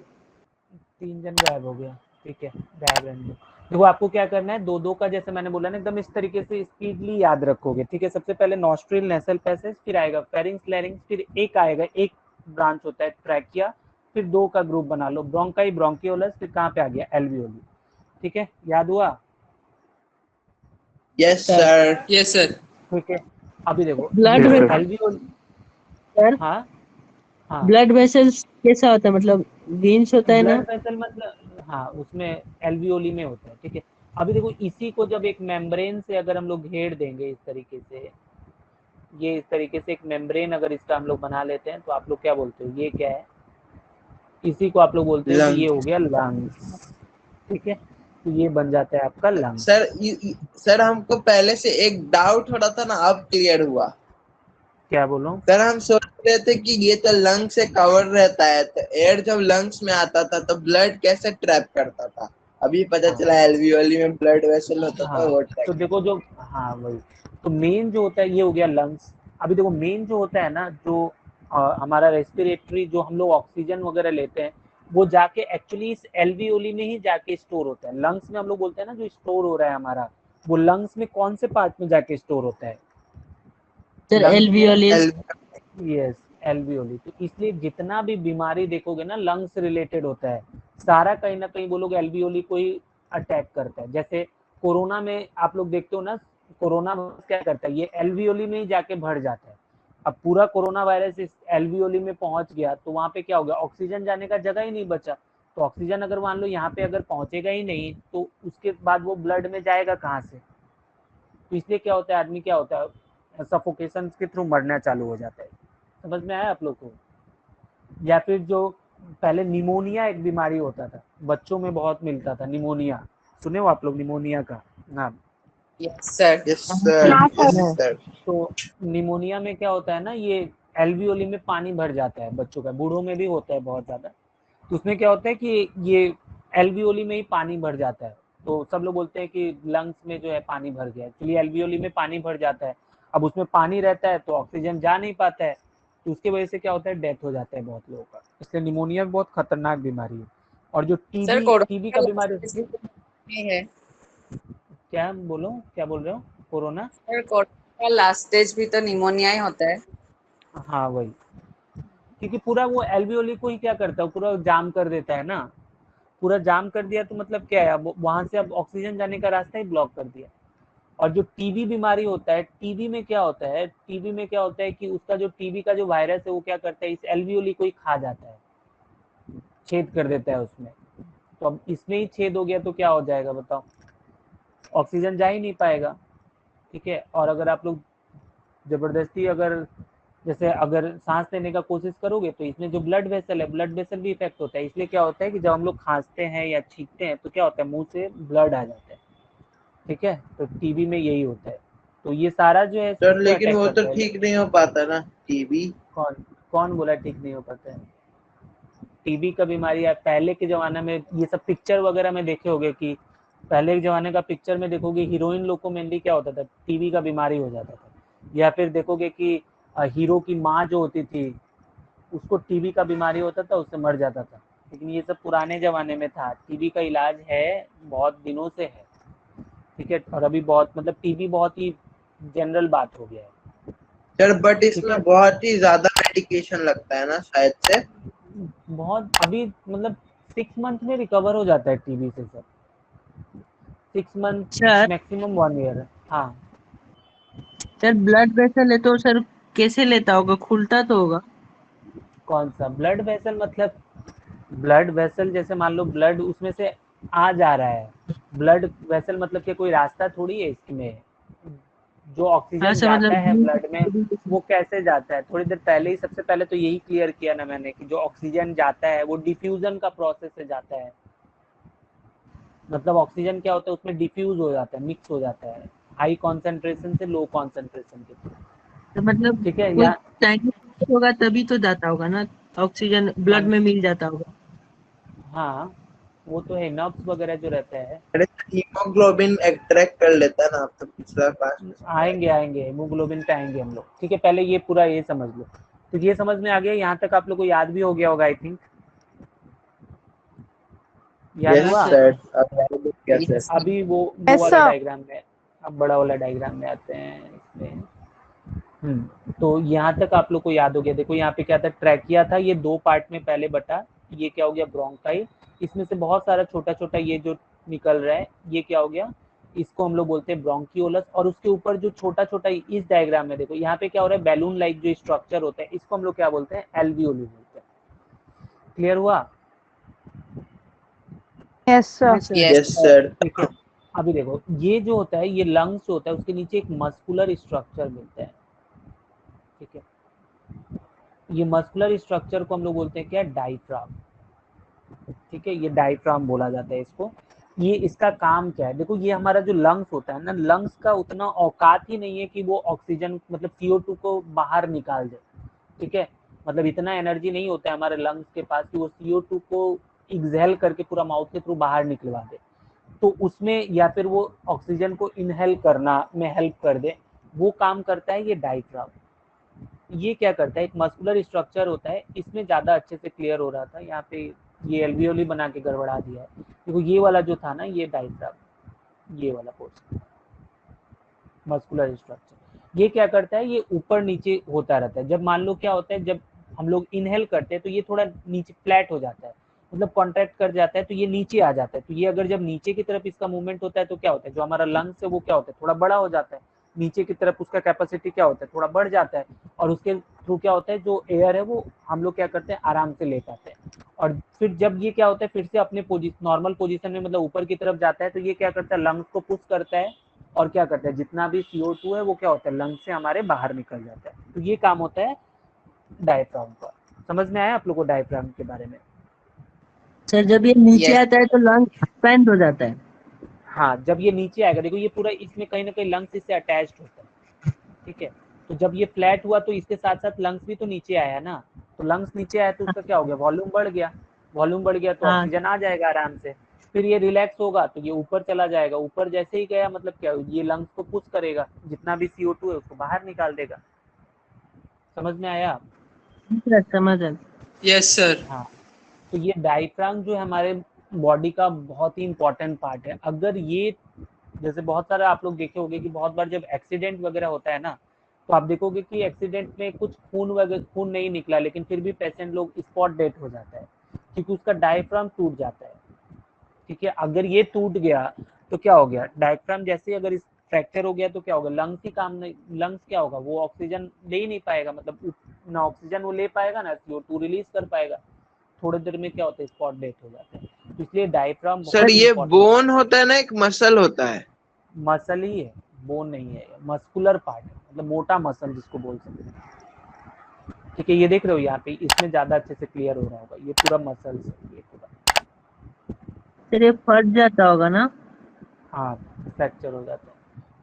Speaker 1: तीन जन गायब हो गया। ठीक है, गायब रहने दो। देखो आपको क्या करना है, दो दो का जैसे मैंने बोला ना, एकदम इस तरीके से स्पीडली याद रखोगे। ठीक है, सबसे पहले नॉस्ट्रिल, नेसल पैसेज, फिर आएगा फेरिंग्स लैरिंग्स, फिर एक आएगा, एक ब्रांच होता है ट्रैकिया, फिर दो का ग्रुप बना लो, ब्रोंकाई ब्रोंकियोलस, फिर कहाँ पे आ गया? एल्वियोली। ठीक है, याद हुआ?
Speaker 2: Yes
Speaker 3: sir
Speaker 2: sir.
Speaker 5: yes sir।
Speaker 1: ठीक है, अभी देखो
Speaker 3: ब्लड
Speaker 1: देखो
Speaker 2: Yes, sir.
Speaker 1: एल्वियोली।
Speaker 3: सर
Speaker 1: हाँ हाँ,
Speaker 3: ब्लड वेसल्स कैसा होता है, मतलब वेन्स होता है ना?
Speaker 1: ब्लड वेसल मतलब हाँ, उसमें एल्वियोली में होता है। ठीक है, अभी देखो इसी को जब एक मेम्ब्रेन से अगर हम लोग घेर देंगे इस तरीके से, ये इस तरीके से एक मेम्ब्रेन अगर इसका हम लोग बना लेते हैं, तो आप लोग क्या बोलते हो? ये क्या है? इसी को आप लोग बोलते हो कि ये
Speaker 2: लंग।
Speaker 1: हो गया लंग्स। ठीक है, तो ये बन जाता है आपका लंग्स।
Speaker 2: सर सर हमको पहले से एक डाउट हो रहा था ना, अब क्लियर हुआ।
Speaker 1: क्या बोलो?
Speaker 2: सर हम सोच रहे थे कि ये तो लंग से कवर रहता है, तो एयर जब लंग्स में आता था तो ब्लड कैसे ट्रैप करता था? अभी पता
Speaker 1: हाँ
Speaker 2: चला एल्वियोली में ब्लड वेसल होता था,
Speaker 1: हाँ,
Speaker 2: वो
Speaker 1: तो
Speaker 2: ट्रैप।
Speaker 1: देखो जो, हाँ वही, तो मेन जो होता है ये हो गया लंग्स। अभी देखो मेन जो होता है ना, जो हमारा रेस्पिरेटरी, जो हम लोग ऑक्सीजन वगैरह लेते हैं, वो जाके एक्चुअली इस एल्वियोली में ही जाके स्टोर होता है। लंग्स में हम लोग बोलते हैं ना, जो स्टोर हो रहा है हमारा, वो लंग्स में कौन से पार्ट में जाके स्टोर होता है?
Speaker 3: सर
Speaker 1: लंग्स में,
Speaker 3: एल्वियोलिस।
Speaker 1: Yes, alveoli. तो इसलिए जितना भी बीमारी देखोगे ना, लंग्स रिलेटेड होता है। सारा कहीं ना कहीं वो लोग एल्वियोली को ही अटैक करता है। जैसे कोरोना में आप लोग देखते हो ना, कोरोना क्या करता है, ये एल्वियोली में ही जाके भर जाता है। अब पूरा कोरोना वायरस इस एल्वियोली में पहुंच गया तो वहां पे क्या हो गया, ऑक्सीजन जाने का जगह ही नहीं बचा। तो ऑक्सीजन अगर मान लो यहाँ पे अगर पहुंचेगा ही नहीं तो उसके बाद वो ब्लड में जाएगा कहाँ से। तो इसलिए क्या होता है, आदमी क्या होता है, सफोकेशन के थ्रू मरना चालू हो जाता है। समझ में आया आप लोग को? या फिर जो पहले निमोनिया एक बीमारी होता था, बच्चों में बहुत मिलता था निमोनिया, सुने हो आप लोग निमोनिया का नाम?
Speaker 6: Yes, sir.
Speaker 2: यस सर,
Speaker 7: हाँ,
Speaker 2: यस
Speaker 3: sir.
Speaker 2: सर।
Speaker 1: तो निमोनिया में क्या होता है ना, ये एल्वियोली में पानी भर जाता है बच्चों का, बूढ़ों में भी होता है बहुत ज्यादा। तो उसमें क्या होता है कि ये एल्वियोली में ही पानी भर जाता है। तो सब लोग बोलते हैं कि लंग्स में जो है पानी भर गया, एक्चुअली एल्वियोली में पानी भर जाता है। अब उसमें पानी रहता है तो ऑक्सीजन जा नहीं पाता है, तो उसकी वजह से क्या होता है, डेथ हो जाता है बहुत लोगों का। इसलिए निमोनिया बहुत खतरनाक बीमारी है। और जो
Speaker 6: सर
Speaker 1: टीबी का बीमारी,
Speaker 6: नहीं है।
Speaker 1: क्या बोलो, क्या बोल रहे हो? कोरोना,
Speaker 6: सर कोरोना का लास्ट स्टेज भी तो निमोनिया ही होता है।
Speaker 1: हाँ वही, क्योंकि पूरा वो एल्वियोली को ही क्या करता है, पूरा जाम कर देता है ना। पूरा जाम कर दिया तो मतलब क्या है, अब वहां से अब ऑक्सीजन जाने का रास्ता ही ब्लॉक कर दिया। और जो टीबी बीमारी होता है, टीबी में क्या होता है, टीबी में क्या होता है कि उसका जो टीबी का जो वायरस है वो क्या करता है, इस एल्वियोली को ही खा जाता है, छेद कर देता है उसमें। तो अब इसमें ही छेद हो गया तो क्या हो जाएगा बताओ, ऑक्सीजन जा ही नहीं पाएगा। ठीक है, और अगर आप लोग जबरदस्ती अगर जैसे अगर सांस लेने का कोशिश करोगे तो इसमें जो ब्लड वेसल है, ब्लड वेसल भी इफेक्ट होता है। इसलिए क्या होता है कि जब हम लोग खांसते हैं या छींकते हैं तो क्या होता है, मुंह से ब्लड आ जाता है। ठीक है, तो टीबी में यही होता है। तो ये सारा जो है
Speaker 2: सर
Speaker 1: किसको
Speaker 2: लेकिन
Speaker 1: अटैक
Speaker 2: वो तो
Speaker 1: करता है?
Speaker 2: ठीक नहीं हो पाता ना टीबी।
Speaker 1: कौन कौन बोला ठीक नहीं हो पाता है? टीबी का बीमारी है, पहले के जमाने में ये सब पिक्चर वगैरह में देखे होंगे कि पहले के जमाने का पिक्चर में देखोगे हीरोइन लोग को मेनली क्या होता था, टीबी का बीमारी हो जाता था। या फिर देखोगे कि हीरो की माँ जो होती थी उसको टीबी का बीमारी होता था, उससे मर जाता था। लेकिन ये सब पुराने जमाने में था, टीबी का इलाज है, बहुत दिनों से है। ठीक है, और अभी बहुत मतलब टीबी बहुत ही जनरल बात हो गया है।
Speaker 2: सर बट
Speaker 1: ठीक
Speaker 2: इसमें
Speaker 1: है,
Speaker 2: बहुत ही ज्यादा मेडिकेशन लगता है ना शायद से।
Speaker 1: बहुत अभी मतलब 6 मंथ में रिकवर हो जाता है टीबी से sir, 6 month
Speaker 3: sir
Speaker 1: maximum 1 year. हाँ,
Speaker 3: सर ब्लड वेसल है तो सर कैसे लेता होगा, खुलता तो होगा?
Speaker 1: कौन सा ब्लड वेसल मतलब? ब्लड वेसल जैसे मान लो ब्लड उसमें से आ जा रहा है, ब्लड वेसल मतलब कि कोई रास्ता थोड़ी है इसमें। जो
Speaker 3: हाँ
Speaker 1: ऑक्सीजन
Speaker 3: सर,
Speaker 1: जाता है ब्लड में
Speaker 3: मतलब
Speaker 1: वो कैसे जाता है, थोड़ी देर पहले ही सबसे पहले तो यही क्लियर किया ना मैंने कि जो ऑक्सीजन जाता है वो डिफ्यूजन का प्रोसेस से जाता है। मतलब ऑक्सीजन क्या होता है, उसमें डिफ्यूज हो जाता है, मिक्स हो जाता है हाई कॉन्सेंट्रेशन से लो कॉन्सेंट्रेशन के थ्रू।
Speaker 3: तो मतलब
Speaker 1: ठीक है,
Speaker 3: कोई
Speaker 1: या
Speaker 3: टाइम होगा तभी तो जाता होगा ना, ऑक्सीजन ब्लड
Speaker 1: कौन,
Speaker 3: में मिल जाता होगा।
Speaker 1: हाँ वो तो है, नर्व्स वगैरह जो रहता है।
Speaker 2: अरे हीमोग्लोबिन एक्ट्रैक्ट कर लेता है ना, आप तो पिछला क्लास में समझाए।
Speaker 1: आएंगे आएंगे हेमोग्लोबिन पे आएंगे हम लोग। ठीक है, पहले ये पूरा ये समझ लो। तो ये समझ में आ गया, यहाँ तक आप लोग को याद भी हो गया होगा आई थिंक, याद
Speaker 2: यस
Speaker 3: हाँ
Speaker 1: हुआ?
Speaker 3: सर।
Speaker 2: सर, अब क्या सर।
Speaker 6: Yes.
Speaker 1: अभी वो
Speaker 4: Yes,
Speaker 1: वाला
Speaker 4: sir.
Speaker 1: डायग्राम में, अब बड़ा वाला डायग्राम में आते हैं इसमें। तो यहाँ तक आप लोग को याद हो गया। देखो यहाँ पे क्या था, ट्रैकिया था, ये 2 पार्ट में पहले बटा, ये क्या हो गया, ब्रोंकाई। इसमें से बहुत सारा छोटा छोटा ये जो निकल रहा है ये क्या हो गया, इसको हम लोग बोलते हैं ब्रोंकियोलस। और उसके ऊपर जो छोटा छोटा इस डायग्राम में देखो यहाँ पे क्या हो रहा है, बैलून लाइक जो स्ट्रक्चर होता है इसको हम लोग क्या बोलते हैं, एल्वियोली बोलते हैं। क्लियर हुआ?
Speaker 4: Yes, sir.
Speaker 3: Yes, sir.
Speaker 6: Yes.
Speaker 2: Yes sir.
Speaker 1: ठीक है, अभी देखो ये जो होता है, ये लंग्स होता है, उसके नीचे एक मस्कुलर स्ट्रक्चर मिलता है। ठीक है, ये मस्कुलर स्ट्रक्चर को हम लोग बोलते हैं क्या, डायफ्राम। ठीक है, ये डायफ्राम बोला जाता है इसको। ये इसका काम क्या है, देखो ये हमारा जो लंग्स होता है ना, लंग्स का उतना औकात ही नहीं है कि वो ऑक्सीजन मतलब CO2 को बाहर निकाल दे। ठीक है, मतलब इतना एनर्जी नहीं होता है हमारे लंग्स के पास कि वो CO2 को एक्सहेल करके पूरा माउथ के थ्रू बाहर निकलवा दे। तो उसमें या फिर वो ऑक्सीजन को इनहेल करना में हेल्प कर दे, वो काम करता है ये डायफ्राम। ये क्या करता है, एक मस्कुलर स्ट्रक्चर होता है, इसमें ज्यादा अच्छे से क्लियर हो रहा था, यहाँ पे ये एल्वियोली बना के गड़बड़ा दिया है। देखो ये वाला जो था ना, ये डायफ्राम, ये वाला पोर्शन मस्कुलर स्ट्रक्चर, ये क्या करता है, ये ऊपर नीचे होता रहता है। जब मान लो क्या होता है, जब हम लोग इनहेल करते हैं तो ये थोड़ा नीचे फ्लैट हो जाता है, मतलब कॉन्ट्रैक्ट कर जाता है तो ये नीचे आ जाता है। तो ये अगर जब नीचे की तरफ इसका मूवमेंट होता है तो क्या होता है, जो हमारा लंग्स है वो क्या होता है, थोड़ा बड़ा हो जाता है, नीचे की तरफ उसका कैपेसिटी क्या होता है, थोड़ा बढ़ जाता है, और उसके थ्रू क्या होता है, जो एयर है वो हम लोग क्या करते हैं, आराम से ले पाते हैं। और फिर जब ये क्या होता है, फिर से अपने नॉर्मल पोजीशन में मतलब ऊपर की तरफ जाता है, तो ये क्या करता है, लंग्स को पुश करता है और क्या करता है, जितना भी CO2 है वो क्या होता है, लंग्स से हमारे बाहर निकल जाता है। तो ये काम होता है डायफ्राम का। समझ में आया आप लोग को डायफ्राम के बारे में?
Speaker 3: सर जब ये नीचे
Speaker 6: Yes.
Speaker 3: आता है तो लंग एक्सपेंड हो जाता है।
Speaker 1: हाँ, जब ये नीचे आएगा, देखो ये पूरा इसमें कहीं ना कहीं लंग्स इससे अटैच्ड होता है, ठीक है। तो जब ये फ्लैट हुआ तो इसके साथ साथ लंग्स भी तो नीचे आया ना, तो लंग्स नीचे आया तो उसका क्या हो गया, वॉल्यूम बढ़ गया, वॉल्यूम बढ़ गया तो
Speaker 3: हाँ
Speaker 1: ऑक्सीजन आ जाएगा आराम से। फिर ये रिलैक्स होगा तो ये ऊपर चला जाएगा, ऊपर जैसे ही गया मतलब क्या, ये लंग्स को पुश करेगा, जितना भी CO2 है उसको बाहर निकाल देगा। समझ में आया?
Speaker 3: सर समझ है।
Speaker 5: Yes, sir.
Speaker 1: हाँ, तो ये डायफ्राम जो है हमारे बॉडी का बहुत ही इंपॉर्टेंट पार्ट है। अगर ये, जैसे बहुत सारे आप लोग देखे होंगे कि बहुत बार जब एक्सीडेंट वगैरह होता है ना, तो आप देखोगे कि एक्सीडेंट में कुछ खून नहीं निकला, लेकिन फिर भी पेशेंट लोग स्पॉट डेथ हो जाता है, क्योंकि उसका डायफ्राम टूट जाता है, ठीक है। अगर ये टूट गया तो क्या हो गया, डायफ्राम जैसे ही अगर इस फ्रैक्चर हो गया तो क्या होगा, लंग्स ही काम नहीं, लंग्स क्या होगा, वो ऑक्सीजन ले ही नहीं पाएगा, मतलब ना ऑक्सीजन वो ले पाएगा ना CO2 रिलीज कर पाएगा, थोड़ी देर में क्या होता है, स्पॉट डेथ हो जाता है। तो इसलिए डायफ्राम
Speaker 2: सर
Speaker 1: बहुत
Speaker 2: ये
Speaker 1: इंपॉर्टेंट
Speaker 2: बोन होता है ना, एक मसल होता है।
Speaker 1: मसल ही है, बोन नहीं है, मस्कुलर पार्ट है, मतलब मोटा मसल जिसको बोल सकते हैं, ठीक है। ये देख रहे हो यहाँ पे, इसमें ज्यादा अच्छे से क्लियर हो रहा होगा, ये पूरा मसल है, ये पूरा।
Speaker 3: सर ये फट जाता होगा ना?
Speaker 1: हाँ, फ्रैक्चर हो जाता है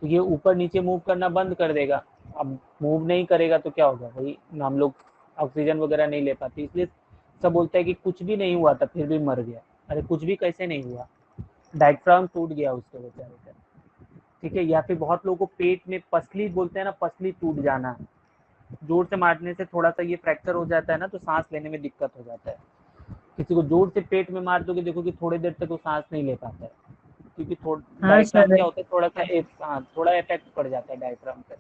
Speaker 1: तो ये ऊपर नीचे मूव करना बंद कर देगा। अब मूव नहीं करेगा तो क्या होगा, भाई हम लोग ऑक्सीजन वगैरह नहीं ले पाते, इसलिए सब बोलता है कि कुछ भी नहीं हुआ था फिर भी मर गया। अरे कुछ भी कैसे नहीं हुआ, डायफ्राम टूट गया उसके बेचारे का, ठीक है। या फिर बहुत लोगों को पेट में पसली बोलते हैं ना, पसली टूट जाना, जोर से मारने से थोड़ा सा ये फ्रैक्चर हो जाता है ना, तो सांस लेने में दिक्कत हो जाता है। किसी को जोर से पेट में मार दोगे, देखो कि थोड़ी देर तक वो सांस नहीं ले पाता है, क्योंकि
Speaker 3: हाँ
Speaker 1: डायफ्राम
Speaker 3: सर।
Speaker 1: क्या होता है, थोड़ा सा हाँ, थोड़ा इफेक्ट पड़ जाता है डायफ्राम पे,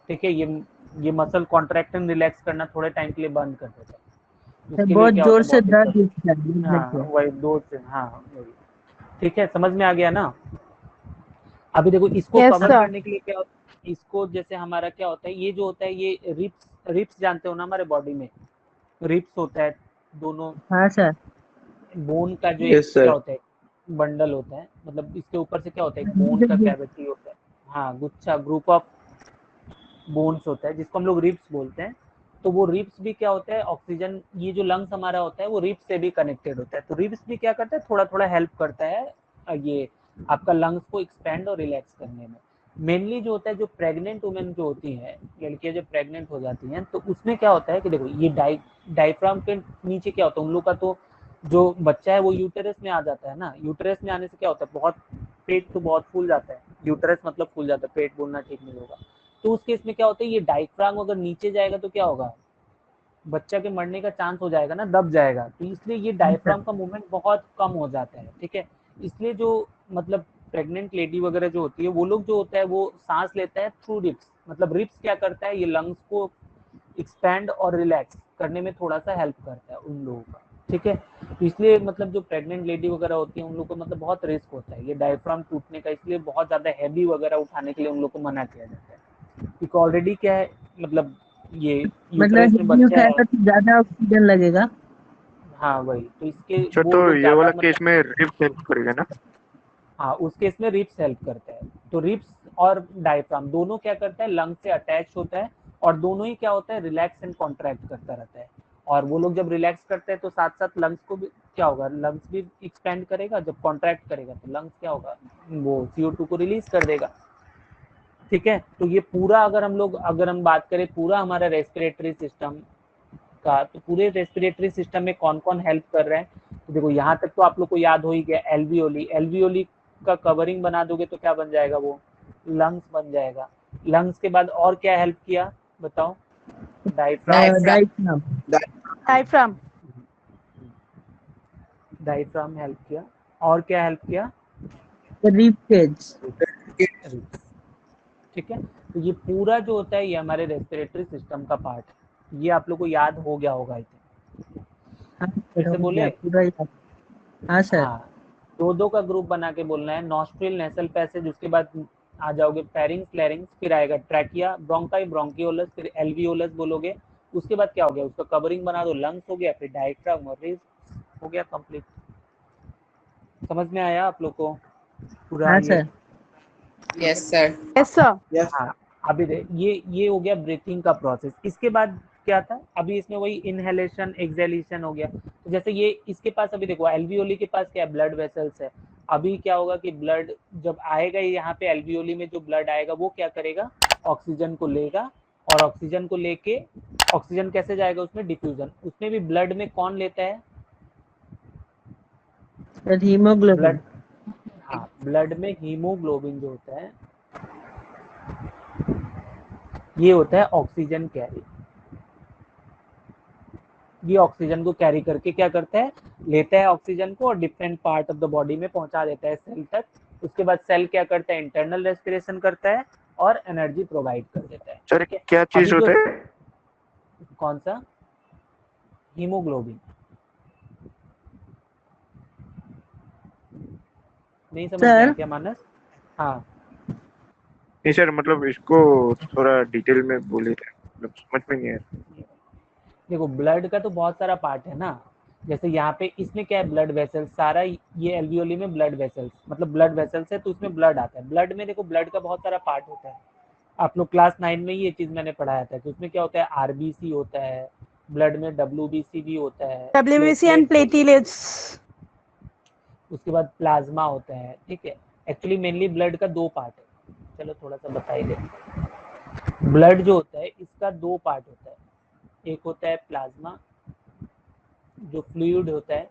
Speaker 1: ठीक है। ये मसल कॉन्ट्रैक्शन रिलैक्स करना थोड़े टाइम के लिए बंद कर देता है,
Speaker 3: सर
Speaker 1: उसके लिए
Speaker 3: बहुत
Speaker 1: क्या होता
Speaker 3: जोर
Speaker 1: है,
Speaker 3: से
Speaker 1: बहुत
Speaker 3: दर्द
Speaker 1: दिक्कत।
Speaker 3: उठता है, ये
Speaker 1: हाँ
Speaker 3: देखिए।
Speaker 1: वही दो से, हाँ वही, ठीक है, समझ में आ गया ना। अभी देखो इसको
Speaker 4: Yes,
Speaker 1: कवर
Speaker 4: sir.
Speaker 1: करने के लिए क्या होता है, इसको जैसे हमारा क्या होता है, ये जो होता है ये रिप्स जानते हो ना, हमारे बॉडी में रिप्स होता है, दोनों
Speaker 3: हाँ सर।
Speaker 1: बोन का जो एक
Speaker 2: यस
Speaker 1: क्या
Speaker 2: सर।
Speaker 1: होता है, बंडल होता है, मतलब इसके ऊपर से क्या होता है, एक बोन का कैविटी होता है, हाँ गुच्छा, ग्रुप ऑफ बोन्स होता है, जिसको हम लोग रिप्स बोलते हैं। तो वो रिप्स भी क्या होता है, ऑक्सीजन, ये जो लंग्स हमारा होता है वो रिप्स से भी कनेक्टेड होता है, तो रिप्स भी क्या करता है, थोड़ा थोड़ा हेल्प करता है ये आपका लंग्स को एक्सपेंड और रिलैक्स करने में। मेनली जो होता है, जो प्रेग्नेंट वुमेन जो होती हैं, लड़कियां जब प्रेग्नेंट हो जाती हैं, तो उसमें क्या होता है कि देखो ये डायफ्राम के नीचे क्या होता है, उन लोग का तो जो बच्चा है वो यूटेरस में आ जाता है ना, यूटेरस में आने से क्या होता है, बहुत पेट तो बहुत फूल जाता है, यूटेरस मतलब फूल जाता है, पेट बोलना ठीक नहीं होगा। तो उस केस में क्या होता है, ये डायफ्राम अगर नीचे जाएगा तो क्या होगा, बच्चा के मरने का चांस हो जाएगा ना, दब जाएगा, तो इसलिए ये डायफ्राम का मूवमेंट बहुत कम हो जाता है, ठीक है। इसलिए जो मतलब प्रेग्नेंट लेडी वगैरह जो होती है, वो लोग जो होता है वो सांस लेता है थ्रू रिप्स, मतलब रिप्स क्या करता है, ये लंग्स को एक्सपैंड और रिलैक्स करने में थोड़ा सा हेल्प करता है उन लोगों का, ठीक है। तो इसलिए मतलब जो प्रेग्नेंट लेडी वगैरह होती है उन लोगों को मतलब बहुत रिस्क होता है ये डायफ्राम टूटने का, इसलिए बहुत ज्यादा हैवी वगैरह उठाने के लिए उन लोग को मना किया जाता है, क्योंकि ऑलरेडी क्या है, मतलब ये
Speaker 3: मतलब
Speaker 1: यूट्रस में
Speaker 3: हेवी
Speaker 1: बच्चा है।
Speaker 3: उठाएगा तो ज्यादा ऑक्सीजन लगेगा।
Speaker 1: हाँ वही, तो इसके
Speaker 8: अच्छा,
Speaker 1: वो
Speaker 8: तो
Speaker 1: लोग
Speaker 8: ये
Speaker 1: ज्यादा
Speaker 8: वाला
Speaker 1: मतलब,
Speaker 8: केस में रिप्स हेल्प करेगा ना?
Speaker 1: हाँ उस केस में रिप्स हेल्प करता है। तो रिप्स और डायफ्राम दोनों क्या करता है, लंग से अटैच होता है, और दोनों ही क्या होता है, रिलैक्स एंड कॉन्ट्रैक्ट करता रहता है। और वो लोग जब रिलैक्स करते हैं तो साथ साथ लंग्स को भी क्या होगा, लंग्स भी एक्सपेंड करेगा, जब कॉन्ट्रैक्ट करेगा तो लंग्स क्या होगा, वो CO2 को रिलीज कर देगा, ठीक है। तो ये पूरा अगर हम बात करें पूरा हमारा रेस्पिरेटरी सिस्टम का, तो पूरे रेस्पिरेटरी सिस्टम में कौन कौन हेल्प कर रहे हैं, तो देखो यहाँ तक तो आप लोग को याद हो ही गया, एल्वियोली, एल्वियोली का कवरिंग बना दोगे तो क्या बन जाएगा, वो लंग्स बन जाएगा। लंग्स के बाद और क्या हेल्प किया बताओ, diaphragm,
Speaker 3: diaphragm.
Speaker 4: Diaphragm.
Speaker 1: Diaphragm help किया, और क्या हेल्प किया,
Speaker 3: रिब केज।
Speaker 1: रिब्स, ठीक है। तो ये पूरा जो होता है ये हमारे रेस्पिरेटरी सिस्टम का पार्ट है, ये आप लोग को याद हो गया होगा, आई थिंक। फिर से बोले,
Speaker 3: पूरा याद। हाँ सर।
Speaker 1: हाँ, दो दो का ग्रुप बना के बोलना है। नॉस्ट्रिल, नेसल पैसेज, उसके बाद आ जाओगे फेरिंग्स, लैरिंग्स, फिर आएगा ट्रैकिया, ब्रोंकाई, ब्रोंकियोलस, फिर एल्वियोलस बोलोगे। उसके बाद क्या हो गया, उसका कवरिंग बना दो, लंग्स हो गया, फिर डायफ्राम और रिब्स हो गया कंप्लीट। समझ में आया आप लोग को पूरा
Speaker 3: हाँ
Speaker 1: ये?
Speaker 3: Sir.
Speaker 6: Yes, sir.
Speaker 4: Yes, sir.
Speaker 2: Yes
Speaker 1: हाँ, अभी देख ये हो गया ब्रीथिंग का प्रोसेस। इसके बाद क्या था, अभी इसमें वही इनहेलेशन एक्सहेलेशन हो गया। तो जैसे ये इसके पास अभी देखो एल्वियोली के पास क्या है, ब्लड वेसल्स है। अभी क्या होगा कि ब्लड जब आएगा यहाँ पे एल्वियोली में, जो ब्लड आएगा वो क्या करेगा, ऑक्सीजन को लेगा, और ऑक्सीजन को लेके ऑक्सीजन कैसे जाएगा उसमें, डिफ्यूजन। उसमें भी ब्लड में कौन लेता है,
Speaker 3: सर हीमोग्लोबिन।
Speaker 1: ब्लड, हाँ ब्लड में हीमोग्लोबिन जो होता है ये होता है ऑक्सीजन कैरी। ये ऑक्सीजन को कैरी करके क्या करता है, लेता है ऑक्सीजन को और different part of the body में पहुंचा देता है सेल तक। उसके बाद सेल क्या करता है, इंटरनल रेस्पिरेशन करता है और एनर्जी प्रोवाइड कर देता है।
Speaker 8: सर
Speaker 1: ठीक है?
Speaker 8: क्या
Speaker 1: अभी
Speaker 8: चीज
Speaker 1: जो
Speaker 8: होता है?
Speaker 1: कौन सा, हीमोग्लोबिन, नहीं समझ में
Speaker 3: सर।
Speaker 1: आया क्या मानस? हाँ
Speaker 8: नहीं सर, मतलब इसको थोड़ा डिटेल में बोले, मतलब समझ में नहीं आया।
Speaker 1: देखो ब्लड का तो बहुत सारा पार्ट है ना। जैसे यहाँ पे इसमें क्या है, ब्लड वेसल्स, सारा ये एल्वियोली में ब्लड वेसल्स, मतलब ब्लड वेसल्स है तो उसमें ब्लड आता है। ब्लड में देखो ब्लड का बहुत सारा पार्ट होता है। आप लोग क्लास 9 में ये चीज मैंने पढ़ाया था कि उसमें क्या होता है, आरबीसी होता है, ब्लड में डब्ल्यूबीसी भी होता है,
Speaker 4: WBC and
Speaker 1: प्लेटलेट्स,
Speaker 4: platelets.
Speaker 1: उसके बाद प्लाज्मा होता है। ठीक है, एक्चुअली मेनली ब्लड का दो पार्ट है। चलो थोड़ा सा बता ही दे। ब्लड जो होता है इसका दो पार्ट होता है, एक होता है प्लाज्मा जो फ्लूइड होता है,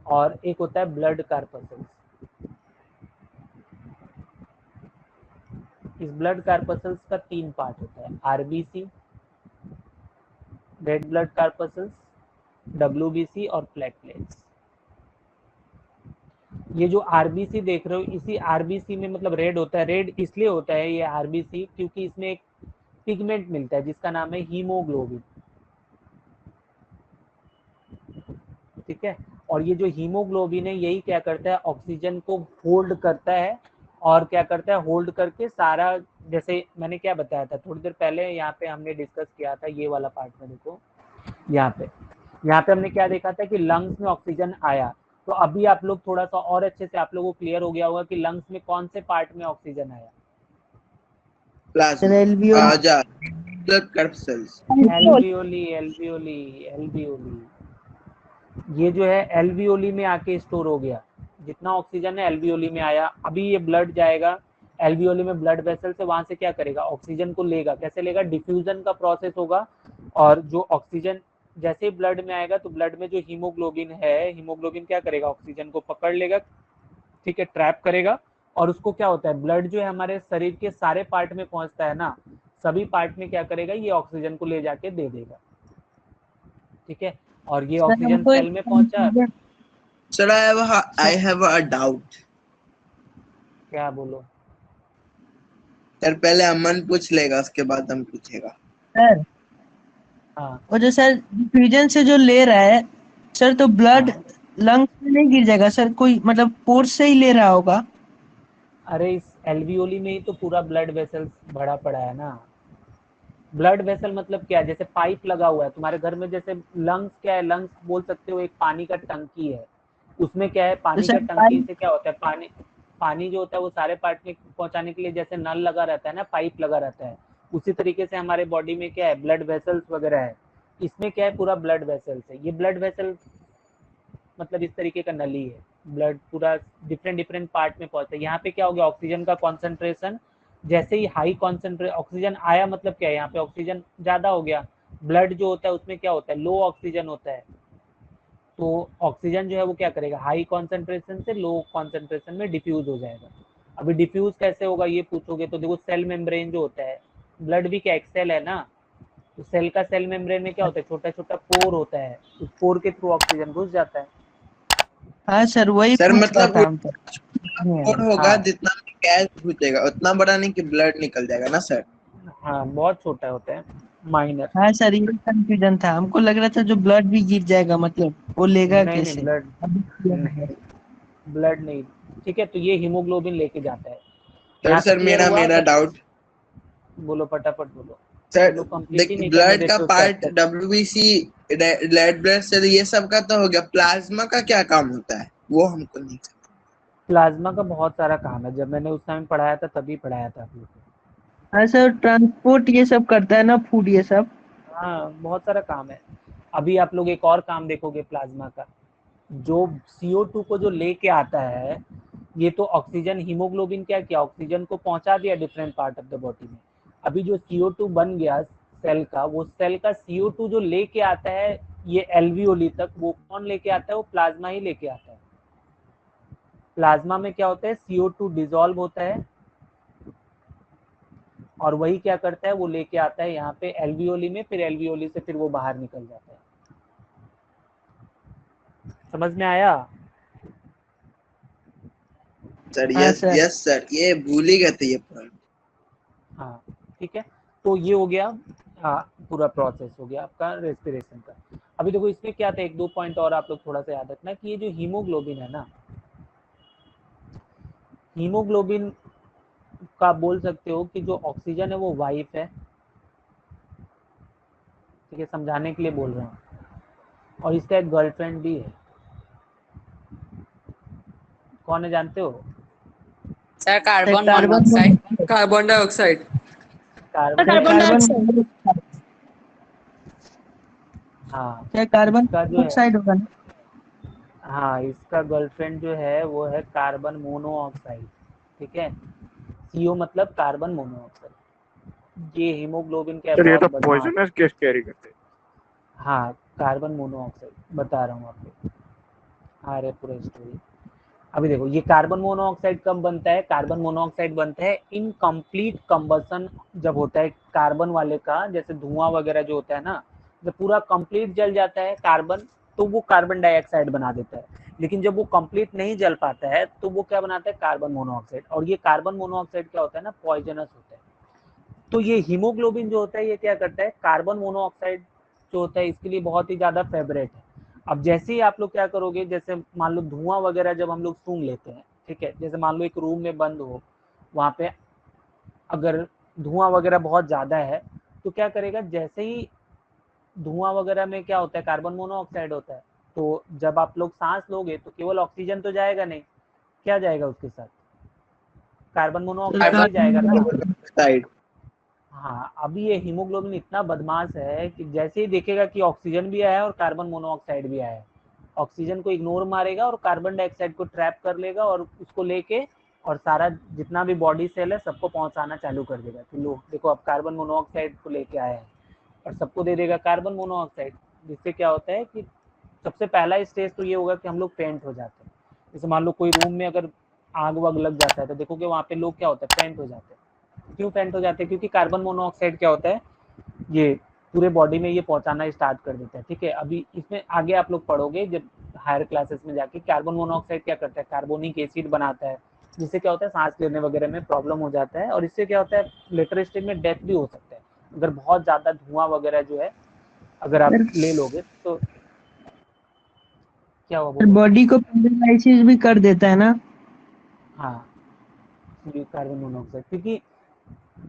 Speaker 1: और एक होता है ब्लड कार्पसल्स। इस ब्लड कार्पसल्स का तीन पार्ट होता है, RBC, red blood corpuscles, WBC और प्लेटलेट्स। ये जो आरबीसी देख रहे हो, इसी आरबीसी में मतलब रेड होता है। रेड इसलिए होता है ये आरबीसी क्योंकि इसमें एक पिगमेंट मिलता है जिसका नाम है हीमोग्लोबिन। ठीक है, और ये जो हीमोग्लोबिन है यही क्या करता है, ऑक्सीजन को होल्ड करता है। और क्या करता है, होल्ड करके सारा, जैसे मैंने क्या बताया था थोड़ी देर पहले, यहाँ पे हमने डिस्कस किया था ये वाला पार्ट में। देखो यहाँ पे हमने क्या देखा था कि लंग्स में ऑक्सीजन आया। तो अभी आप लोग थोड़ा सा और अच्छे से आप लोगों को क्लियर हो गया होगा कि लंग्स में कौन से पार्ट में ऑक्सीजन आया।
Speaker 2: Plasma
Speaker 3: alveoli.
Speaker 2: आजा blood corpuscles.
Speaker 1: Alveoli, alveoli, alveoli. ये जो है एल्वियोली में आके स्टोर हो गया। जितना ऑक्सीजन है एल्वियोली में आया। अभी ये ब्लड जाएगा एल्वियोली में, ब्लड वेसल से, वहां से क्या करेगा, ऑक्सीजन को लेगा। कैसे लेगा, डिफ्यूजन का प्रोसेस होगा। और जो ऑक्सीजन जैसे ही ब्लड में आएगा तो ब्लड में जो हीमोग्लोबिन है, हीमोग्लोबिन क्या करेगा, ऑक्सीजन को पकड़ लेगा। ठीक है, ट्रैप करेगा। और उसको क्या होता है, ब्लड जो है हमारे शरीर के सारे पार्ट में पहुंचता है ना, सभी पार्ट में क्या करेगा, ये ऑक्सीजन को ले जाके दे देगा। ठीक है, और ये
Speaker 3: सर
Speaker 1: ऑक्सीजन
Speaker 3: हमको
Speaker 1: सेल में पहुंचा।
Speaker 2: Sir I have a doubt.
Speaker 1: क्या बोलो?
Speaker 2: सर पहले अमन पूछ लेगा उसके बाद हम पूछेगा।
Speaker 3: सर
Speaker 1: हाँ
Speaker 3: वो जो सर डिफ्यूजन से जो ले रहा है सर, तो ब्लड
Speaker 1: हाँ।
Speaker 3: लंग्स में नहीं गिर जाएगा सर, कोई मतलब पोर्स से ही ले रहा होगा।
Speaker 1: अरे इस एल्वियोली में ही तो पूरा ब्लड वेसल्स भरा पड़ा है ना। ब्लड वेसल मतलब क्या है, जैसे पाइप लगा हुआ है तुम्हारे घर में। जैसे लंग्स क्या है, लंग्स बोल सकते हो एक पानी का टंकी है। उसमें क्या है,
Speaker 3: तो
Speaker 1: पानी का
Speaker 3: सर
Speaker 1: टंकी से क्या होता है, पानी जो होता है वो सारे पार्ट में पहुंचाने के लिए जैसे नल लगा रहता है ना, पाइप लगा रहता है, उसी तरीके से हमारे बॉडी में क्या है, ब्लड वेसल्स वगैरह है। इसमें क्या है, पूरा ब्लड वेसल्स है। ये ब्लड वेसल मतलब इस तरीके का नली है। ब्लड पूरा डिफरेंट डिफरेंट पार्ट में पहुंचता है। यहाँ पे क्या हो गया, ऑक्सीजन का कॉन्सेंट्रेशन जैसे ही हाई कॉन्सेंट्रेट ऑक्सीजन आया, मतलब क्या है, यहाँ पे ऑक्सीजन ज्यादा हो गया। ब्लड जो होता है उसमें क्या होता है, लो ऑक्सीजन होता है। तो ऑक्सीजन जो है वो क्या करेगा, हाई कॉन्सेंट्रेशन से लो कॉन्सेंट्रेशन में डिफ्यूज हो जाएगा। अभी डिफ्यूज कैसे होगा ये पूछोगे तो देखो, सेल मेम्ब्रेन जो होता है, ब्लड भी क्या एक सेल है ना, तो सेल का सेल मेम्ब्रेन में क्या होता है, छोटा छोटा पोर होता है, उस पोर के थ्रू ऑक्सीजन घुस जाता है।
Speaker 3: हाँ सर वही
Speaker 2: सर
Speaker 3: पूछ रहा
Speaker 2: मतलब
Speaker 3: था हम तो।
Speaker 2: कोड होगा
Speaker 1: हाँ
Speaker 2: जितना गैस घुसेगा उतना बड़ा नहीं कि ब्लड निकल जाएगा ना सर।
Speaker 1: हाँ, बहुत छोटा होता है। माइनर।
Speaker 3: हाँ सर, ये कंफ्यूजन था, हमको लग रहा था जो ब्लड भी गिर जाएगा, मतलब वो लेगा
Speaker 1: नहीं
Speaker 3: कैसे?
Speaker 1: ब्लड नहीं, ब्लड नहीं। ठीक है, तो ये हीमोग्लोबिन लेके जाता है।
Speaker 2: सर
Speaker 1: यहाँ
Speaker 2: सर
Speaker 1: तक क्लियर हुआ?
Speaker 2: मेरा डाउट
Speaker 1: बोलो फटाफट बोलो।
Speaker 2: सर,
Speaker 1: लोग कंप्लीट ही नहीं करने
Speaker 2: ब्लड का
Speaker 1: देते उसका
Speaker 2: part
Speaker 1: access।
Speaker 2: WBC, red blood cell, ये सब का तो हो गया, प्लाज्मा का क्या काम होता है वो हमको नहीं समझ।
Speaker 1: प्लाज्मा का बहुत सारा काम है, जब मैंने उस टाइम पढ़ाया था तभी पढ़ाया था आप लोग को।
Speaker 3: हाँ सर, ट्रांसपोर्ट ये सब करता है ना, फूड ये सब।
Speaker 1: हाँ बहुत सारा काम है। अभी आप लोग एक और काम देखोगे प्लाज्मा का, जो CO2 को जो लेके आता है, ये तो ऑक्सीजन, हीमोग्लोबिन क्या किया, ऑक्सीजन को पहुंचा दिया different part of the body में। अभी जो CO2 बन गया सेल का, वो सेल का CO2 जो लेके आता है ये एल्वियोली तक, वो कौन लेके आता है? वो प्लाज्मा ही लेके आता है। प्लाज्मा में क्या होता है, CO2 डिसॉल्व होता है और वही क्या करता है, वो लेके आता है यहाँ पे एल्वियोली में, फिर एल्वियोली से फिर वो बाहर निकल जाता है। समझ में आया?
Speaker 2: सर
Speaker 3: हाँ
Speaker 2: यस
Speaker 3: सर।
Speaker 2: यस सर, ये भूल ही गए थे ये पॉइंट।
Speaker 1: हाँ ठीक है, तो ये हो गया। हाँ, पूरा प्रोसेस हो गया आपका रेस्पिरेशन का। अभी देखो इसमें क्या था, एक दो पॉइंट और आप लोग थोड़ा सा याद रखना कि ये जो हीमोग्लोबिन है ना, हीमोग्लोबिन का बोल सकते हो कि जो ऑक्सीजन है वो वाइफ है। ठीक है, समझाने के लिए बोल रहा हूँ। और इसका एक गर्लफ्रेंड भी है। कौन है जानते हो?
Speaker 6: Sir carbon
Speaker 3: carbon
Speaker 6: monoxide.
Speaker 5: Carbon dioxide.
Speaker 1: Carbon
Speaker 4: carbon
Speaker 1: dioxide.
Speaker 4: Dioxide.
Speaker 1: हाँ,
Speaker 3: कार्बन
Speaker 1: इसका जो है,
Speaker 3: मोनोऑक्साइड होगा ना?
Speaker 1: हाँ इसका गर्लफ्रेंड जो है वो है कार्बन मोनोऑक्साइड। ठीक है, CO मतलब कार्बन मोनोऑक्साइड। ये हीमोग्लोबिन का
Speaker 8: सर ये
Speaker 1: बहुत
Speaker 8: तो
Speaker 1: बदमाश।
Speaker 8: पॉइजनस गैस कैरी करते हैं।
Speaker 1: हाँ, कार्बन मोनोऑक्साइड बता रहा हूँ आपको। हाँ रे, पूरा स्टोरी। अभी देखो ये कार्बन मोनोऑक्साइड कब बनता है? कार्बन मोनोऑक्साइड बनता है इनकम्प्लीट कंबसन, जब होता है कार्बन वाले का, जैसे धुआं वगैरह जो होता है ना, जब पूरा कंप्लीट जल जाता है कार्बन, तो वो कार्बन डाइऑक्साइड बना देता है। लेकिन जब वो कंप्लीट नहीं जल पाता है तो वो क्या बनाता है? Carbon monoxide. और ये कार्बन मोनोऑक्साइड क्या होता है ना, पॉइजनस होता है। तो ये हीमोग्लोबिन जो होता है ये क्या करता है, कार्बन मोनोऑक्साइड जो होता है इसके लिए बहुत ही ज्यादा फेवरेट है। अब जैसे ही आप लोग क्या करोगे, जैसे मान लो धुआं वगैरह जब हम लोग सूंघ लेते हैं, ठीक है, जैसे मान लो एक रूम में बंद हो, वहां पे अगर धुआं वगैरह बहुत ज्यादा है, तो क्या करेगा, जैसे ही धुआं वगैरह में क्या होता है, कार्बन मोनोऑक्साइड होता है, तो जब आप लोग सांस लोगे तो केवल ऑक्सीजन तो जाएगा नहीं, क्या जाएगा उसके साथ? कार्बन मोनोऑक्साइड भी जाएगा ना।
Speaker 2: साइड।
Speaker 1: हाँ, अभी ये हीमोग्लोबिन इतना बदमाश है कि जैसे ही देखेगा कि ऑक्सीजन भी आया है और कार्बन मोनोऑक्साइड भी आया है, ऑक्सीजन को इग्नोर मारेगा और कार्बन डाइऑक्साइड को ट्रैप कर लेगा और उसको लेके और सारा जितना भी बॉडी सेल है सबको पहुंचाना चालू कर देगा कि लो देखो अब कार्बन मोनोऑक्साइड को लेके आया है, और सबको दे देगा कार्बन मोनोऑक्साइड। जिससे क्या होता है कि सबसे पहला स्टेज तो ये होगा कि हम लोग फेंट हो जाते हैं। जैसे मान लो कोई रूम में अगर आग वाग लग जाता है तो देखोगे वहाँ पे लोग क्या होता है, फेंट हो जाते हैं। क्यों फेंट हो जाते हैं? क्योंकि कार्बन मोनोऑक्साइड क्या होता है, ये पूरे बॉडी में ये पहुंचाना स्टार्ट कर देता है। ठीक है, अभी इसमें आगे आप लोग पढ़ोगे जब हायर क्लासेस में जाके, कार्बन मोनोऑक्साइड क्या करता है, कार्बोनिक एसिड बनाता है, जिससे क्या होता है सांस लेने वगैरह में प्रॉब्लम हो जाता है, और इससे क्या होता है लेटर स्टेज में डेथ भी हो सकता है अगर बहुत ज्यादा धुआं वगैरह जो है अगर आप ले लोगे तो। क्या हुआ बोलो?
Speaker 3: बॉडी को पैरालाइसिस भी कर देता है ना?
Speaker 1: हाँ, कार्बन मोनोऑक्साइड, क्योंकि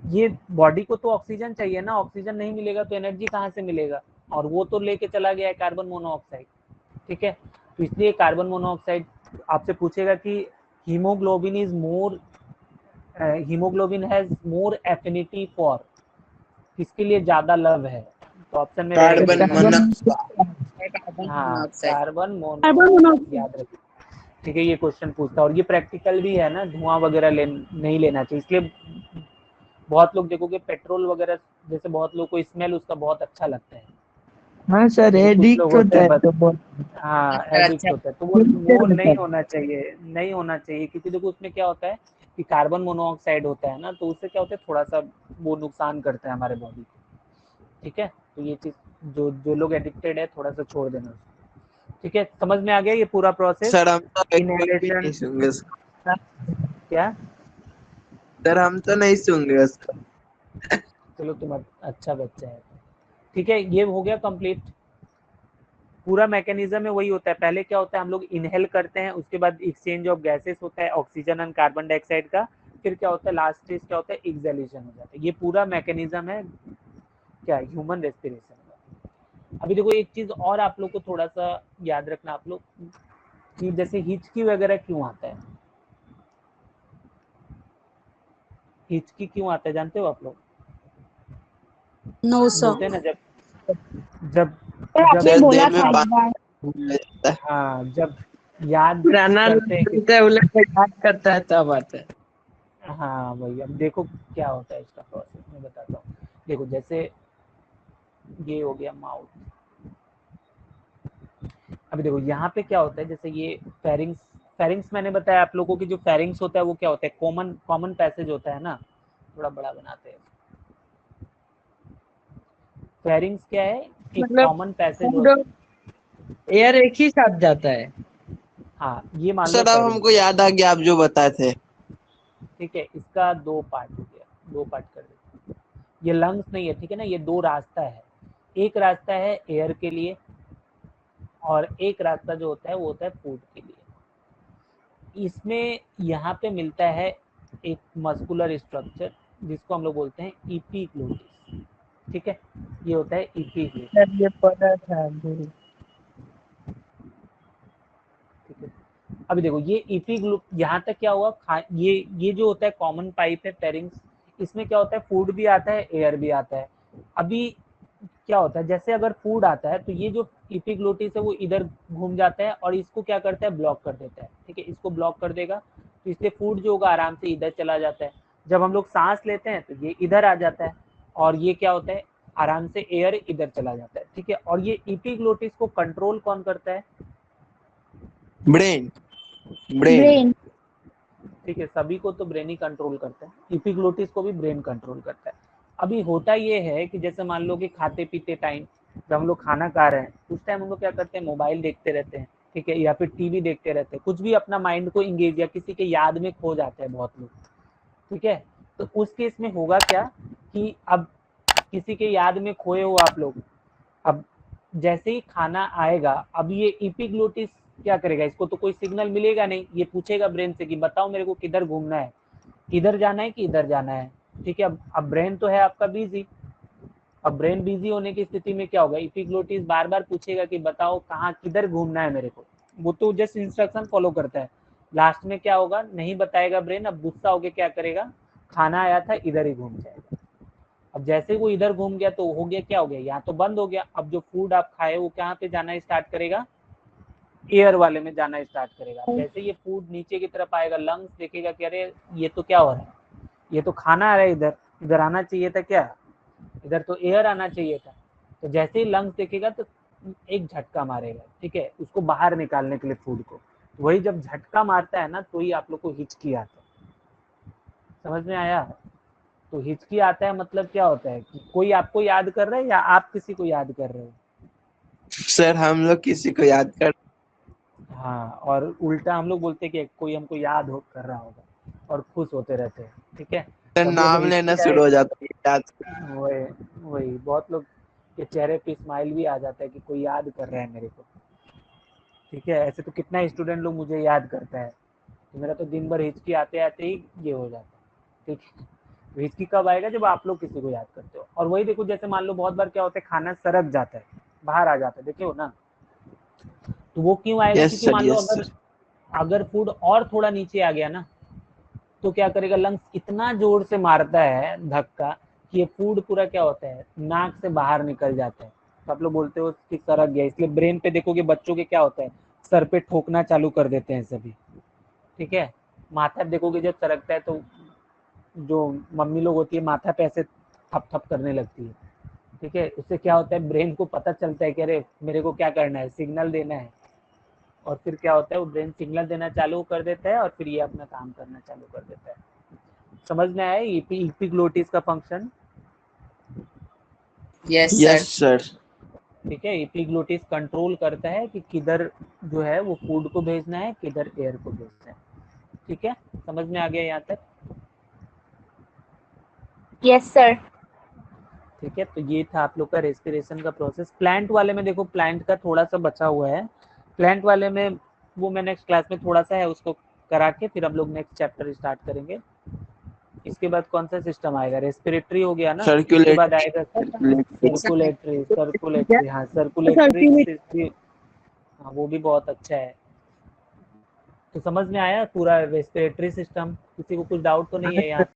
Speaker 1: ये बॉडी को तो ऑक्सीजन चाहिए ना, ऑक्सीजन नहीं मिलेगा तो एनर्जी कहाँ से मिलेगा, और वो तो लेके चला गया है कार्बन मोनोऑक्साइड। ठीक है, तो इसलिए कार्बन मोनोऑक्साइड आपसे पूछेगा कि haemoglobin is more, haemoglobin has more affinity for, किसके लिए ज्यादा लव है? तो ऑप्शन में रहेगा
Speaker 2: कार्बन
Speaker 1: डी।
Speaker 2: मोनोऑक्साइड।
Speaker 6: कार्बन
Speaker 1: हाँ,
Speaker 6: monoxide.
Speaker 1: Carbon
Speaker 4: carbon
Speaker 1: monoxide,
Speaker 4: monoxide.
Speaker 1: याद रखिए। ठीक है, ये क्वेश्चन पूछता है और ये प्रैक्टिकल भी है ना, धुआं वगैरह नहीं लेना चाहिए। इसलिए बहुत लोग देखोगे पेट्रोल वगैरह, जैसे बहुत लोग को स्मेल उसका बहुत अच्छा लगता है।
Speaker 3: हाँ सर,
Speaker 1: जैसे कुछ लोग
Speaker 3: एडिक्ट
Speaker 1: होते
Speaker 3: होता
Speaker 1: हैं
Speaker 3: है तो बहुत।
Speaker 1: हाँ
Speaker 6: अच्छा
Speaker 1: एडिक्ट
Speaker 6: अच्छा।
Speaker 1: होता है, तो वो नहीं होना चाहिए, नहीं होना चाहिए, क्योंकि देखो उसमें क्या होता है कि कार्बन मोनोऑक्साइड होता है ना, तो उससे क्या होता है थोड़ा सा वो नुकसान करता है हमारे बॉडी को। ठीक है, तो ये चीज जो जो लोग एडिक्टेड है थोड़ा सा छोड़ देना उसको। ठीक है, समझ में आ गया ये पूरा प्रोसेस?
Speaker 2: सर हम तो एक बार भी नहीं
Speaker 1: इनहेलेशन
Speaker 2: सुनेंगे उसको।
Speaker 1: क्या?
Speaker 2: सर हम तो नहीं सुनेंगे उसको।
Speaker 1: चलो तुम अच्छा बच्चा है। ठीक है, ये हो गया कंप्लीट। पूरा मैकेनिज्म में वही होता है, पहले क्या होता है हम लोग इनहेल करते हैं, उसके बाद एक्सचेंज ऑफ गैसेस होता है ऑक्सीजन एंड कार्बन डाइऑक्साइड का, फिर क्या होता है लास्ट स्टेज क्या होता है एक्सहेलेशन हो जाता है। ये पूरा मैकेनिज्म है क्या ह्यूमन रेस्पिरेशन का। अभी देखो एक चीज और आप लोग को थोड़ा सा याद रखना आप लोग कि जैसे हिचकी वगैरह क्यों आता है, हिचकी क्यों आता है जानते हो आप लोग?
Speaker 4: नो
Speaker 1: बोलते
Speaker 4: सर,
Speaker 1: हैं ना जब जब
Speaker 4: आपने
Speaker 2: सर
Speaker 4: बोला
Speaker 2: देह में
Speaker 4: था एक
Speaker 2: बात
Speaker 4: बार।
Speaker 2: रहता है।
Speaker 1: हाँ जब याद
Speaker 3: पुराना
Speaker 1: करते हैं कि
Speaker 3: है बोले कोई याद करता है तब आता है।
Speaker 1: हाँ वही, अब देखो क्या होता है इसका प्रोसेस मैं बताता हूँ। देखो जैसे ये हो गया माउथ, अभी देखो यहाँ पे क्या होता है, जैसे ये फेरिंग्स, फेरिंग्स मैंने बताया आप लोगों की, जो फेरिंग्स होता है वो क्या होता है कॉमन कॉमन पैसेज होता है ना, थोड़ा बड़ा बनाते हैं। फेरिंग्स क्या है, एक
Speaker 3: मतलब
Speaker 1: कॉमन पैसेज
Speaker 3: फूड
Speaker 1: होता है।
Speaker 3: एयर एक ही साथ जाता है।
Speaker 1: हाँ ये मान लो
Speaker 2: सर अब
Speaker 1: फेरिंग्स
Speaker 2: हमको
Speaker 1: है,
Speaker 2: याद आ गया आप जो बताए थे।
Speaker 1: ठीक है, इसका दो पार्ट हो गया, दो पार्ट कर देते हैं। ये लंग्स नहीं है, ठीक है ना, ये दो रास्ता है, एक रास्ता है एयर के लिए और एक रास्ता जो होता है वो होता है फूड के लिए। इसमें यहाँ पे मिलता है एक मस्कुलर स्ट्रक्चर जिसको हम लोग बोलते हैं इपीग्लोटिस, ठीक है, ये होता है इपीग्लोटिस,
Speaker 3: सर ये पता था अभी।
Speaker 1: ठीक है। अभी देखो ये इपीग्लो यहाँ तक क्या हुआ, ये जो होता है कॉमन पाइप है फेरिंग्स, इसमें क्या होता है फूड भी आता है एयर भी आता है। अभी क्या होता है जैसे अगर फूड आता है तो ये जो इपीग्लोटिस है वो इधर घूम जाता है और इसको क्या करता है ब्लॉक कर देता है, ठीक है, इसको ब्लॉक कर देगा तो इससे फूड जो होगा आराम से इधर चला जाता है। जब हम लोग सांस लेते हैं तो ये इधर आ जाता है और ये क्या होता है आराम से एयर इधर चला जाता है, ठीक है। और ये इपीग्लोटिस को कंट्रोल कौन करता है?
Speaker 2: Brain brain
Speaker 7: brain.
Speaker 1: ठीक है, सभी को तो ब्रेन ही कंट्रोल करता है, इपीग्लोटिस को भी ब्रेन कंट्रोल करता है। अभी होता ये है कि जैसे मान लो कि खाते पीते टाइम जब हम लोग खाना खा रहे हैं उस टाइम हम लोग क्या करते हैं मोबाइल देखते रहते हैं, ठीक है, या फिर टीवी देखते रहते हैं, कुछ भी अपना माइंड को इंगेज या किसी के याद में खो जाते हैं बहुत लोग, ठीक है। तो उस केस में होगा क्या कि अब किसी के याद में खोए हो आप लोग, अब जैसे ही खाना आएगा अब ये इपीग्लोटिस क्या करेगा, इसको तो कोई सिग्नल मिलेगा नहीं, ये पूछेगा ब्रेन से कि बताओ मेरे को किधर घूमना है, किधर जाना है कि इधर जाना है, ठीक है। अब ब्रेन तो है आपका बिजी, अब ब्रेन बिजी होने की स्थिति में क्या होगा इपीग्लोटिस बार बार पूछेगा कि बताओ कहाँ किधर घूमना है मेरे को, वो तो जस्ट इंस्ट्रक्शन फॉलो करता है। लास्ट में क्या होगा नहीं बताएगा ब्रेन, अब गुस्सा होके क्या करेगा खाना आया था इधर ही घूम जाएगा। अब जैसे वो इधर घूम गया तो हो गया क्या हो गया यहाँ तो बंद हो गया, अब जो फूड आप खाए वो कहाँ पे जाना स्टार्ट करेगा एयर वाले में जाना स्टार्ट करेगा। अब जैसे ये फूड नीचे की तरफ आएगा लंग्स देखेगा कि अरे ये तो क्या हो रहा है, ये तो खाना आ रहा है इधर, इधर आना चाहिए था क्या, इधर तो एयर आना चाहिए था। तो जैसे ही लंग्स देखेगा तो एक झटका मारेगा, ठीक है, उसको बाहर निकालने के लिए फूड को। वही जब झटका मारता है ना तो ही आप लोग को हिचकी आता है, समझ में आया? तो हिचकी आता है मतलब क्या होता है कि कोई आपको याद कर रहा है या आप किसी को याद कर रहे हो?
Speaker 2: सर हम लोग किसी को याद कर।
Speaker 1: हाँ, और उल्टा हम लोग बोलते हैं कि कोई हमको याद हो कर रहा होगा और खुश होते रहते हैं, ठीक है।
Speaker 2: सर
Speaker 1: तो अब देखो
Speaker 2: नाम लेना
Speaker 1: हिचकी
Speaker 2: शुरू
Speaker 1: आए,
Speaker 2: हो जाता है याद।
Speaker 1: वही वही बहुत लोग के चेहरे पे स्माइल भी आ जाता है कि कोई याद कर रहा है मेरे को, ठीक है। ऐसे तो कितना स्टूडेंट लोग मुझे याद करता है, तो मेरा तो दिन भर हिचकी आते आते ही ये हो जाता है, ठीक है। तो हिचकी कब आएगा जब आप लोग किसी को याद करते हो। और वही देखो जैसे मान लो बहुत बार क्या होता है खाना सरक जाता है बाहर आ जाता है, देखे हो ना, तो वो क्यों आएगा
Speaker 2: यस
Speaker 1: क्योंकि
Speaker 2: सर
Speaker 1: मान लो
Speaker 2: यस
Speaker 1: अगर
Speaker 2: सर।
Speaker 1: अगर फूड और थोड़ा नीचे आ गया ना तो क्या करेगा लंग्स इतना जोर से मारता है धक्का कि ये फूड पूरा क्या होता है नाक से बाहर निकल जाता है। तो आप लोग बोलते हो कि सरक गया, इसलिए ब्रेन पे देखोगे बच्चों के क्या होता है सर पे ठोकना चालू कर देते हैं सभी, ठीक है। माथा देखोगे जब सरकता है तो जो मम्मी लोग होती है माथा पे ऐसे थप थप करने लगती है, ठीक है। उससे क्या होता है ब्रेन को पता चलता है कि अरे मेरे को क्या करना है सिग्नल देना है, और फिर क्या होता है वो ब्रेन सिग्नल देना चालू कर देता है और फिर ये अपना काम करना चालू कर देता है। समझ में आया इपीग्लोटिस का function?
Speaker 6: Yes
Speaker 2: yes
Speaker 6: sir.
Speaker 2: Sir.
Speaker 1: ठीक है, इपीग्लोटिस कंट्रोल करता है कि किधर जो है वो फूड को भेजना है किधर एयर को भेजना है, ठीक है। समझ में आ गया यहाँ तक?
Speaker 7: Yes, sir.
Speaker 1: ठीक है, तो ये था आप लोग का रेस्पिरेशन का प्रोसेस। प्लांट वाले में देखो, प्लांट का थोड़ा सा बचा हुआ है, प्लांट वाले में वो मैं नेक्स्ट क्लास में थोड़ा सा है उसको करा के फिर हम लोग नेक्स्ट चैप्टर स्टार्ट करेंगे। इसके बाद कौन सा सिस्टम आएगा? रेस्पिरेटरी हो गया ना, इसके बाद आएगा सर्कुलेटरी। हाँ सर्कुलेटरी, हाँ वो भी बहुत अच्छा है। तो समझ में आया पूरा रेस्पिरेटरी सिस्टम? किसी को कुछ डाउट तो नहीं है यहाँ?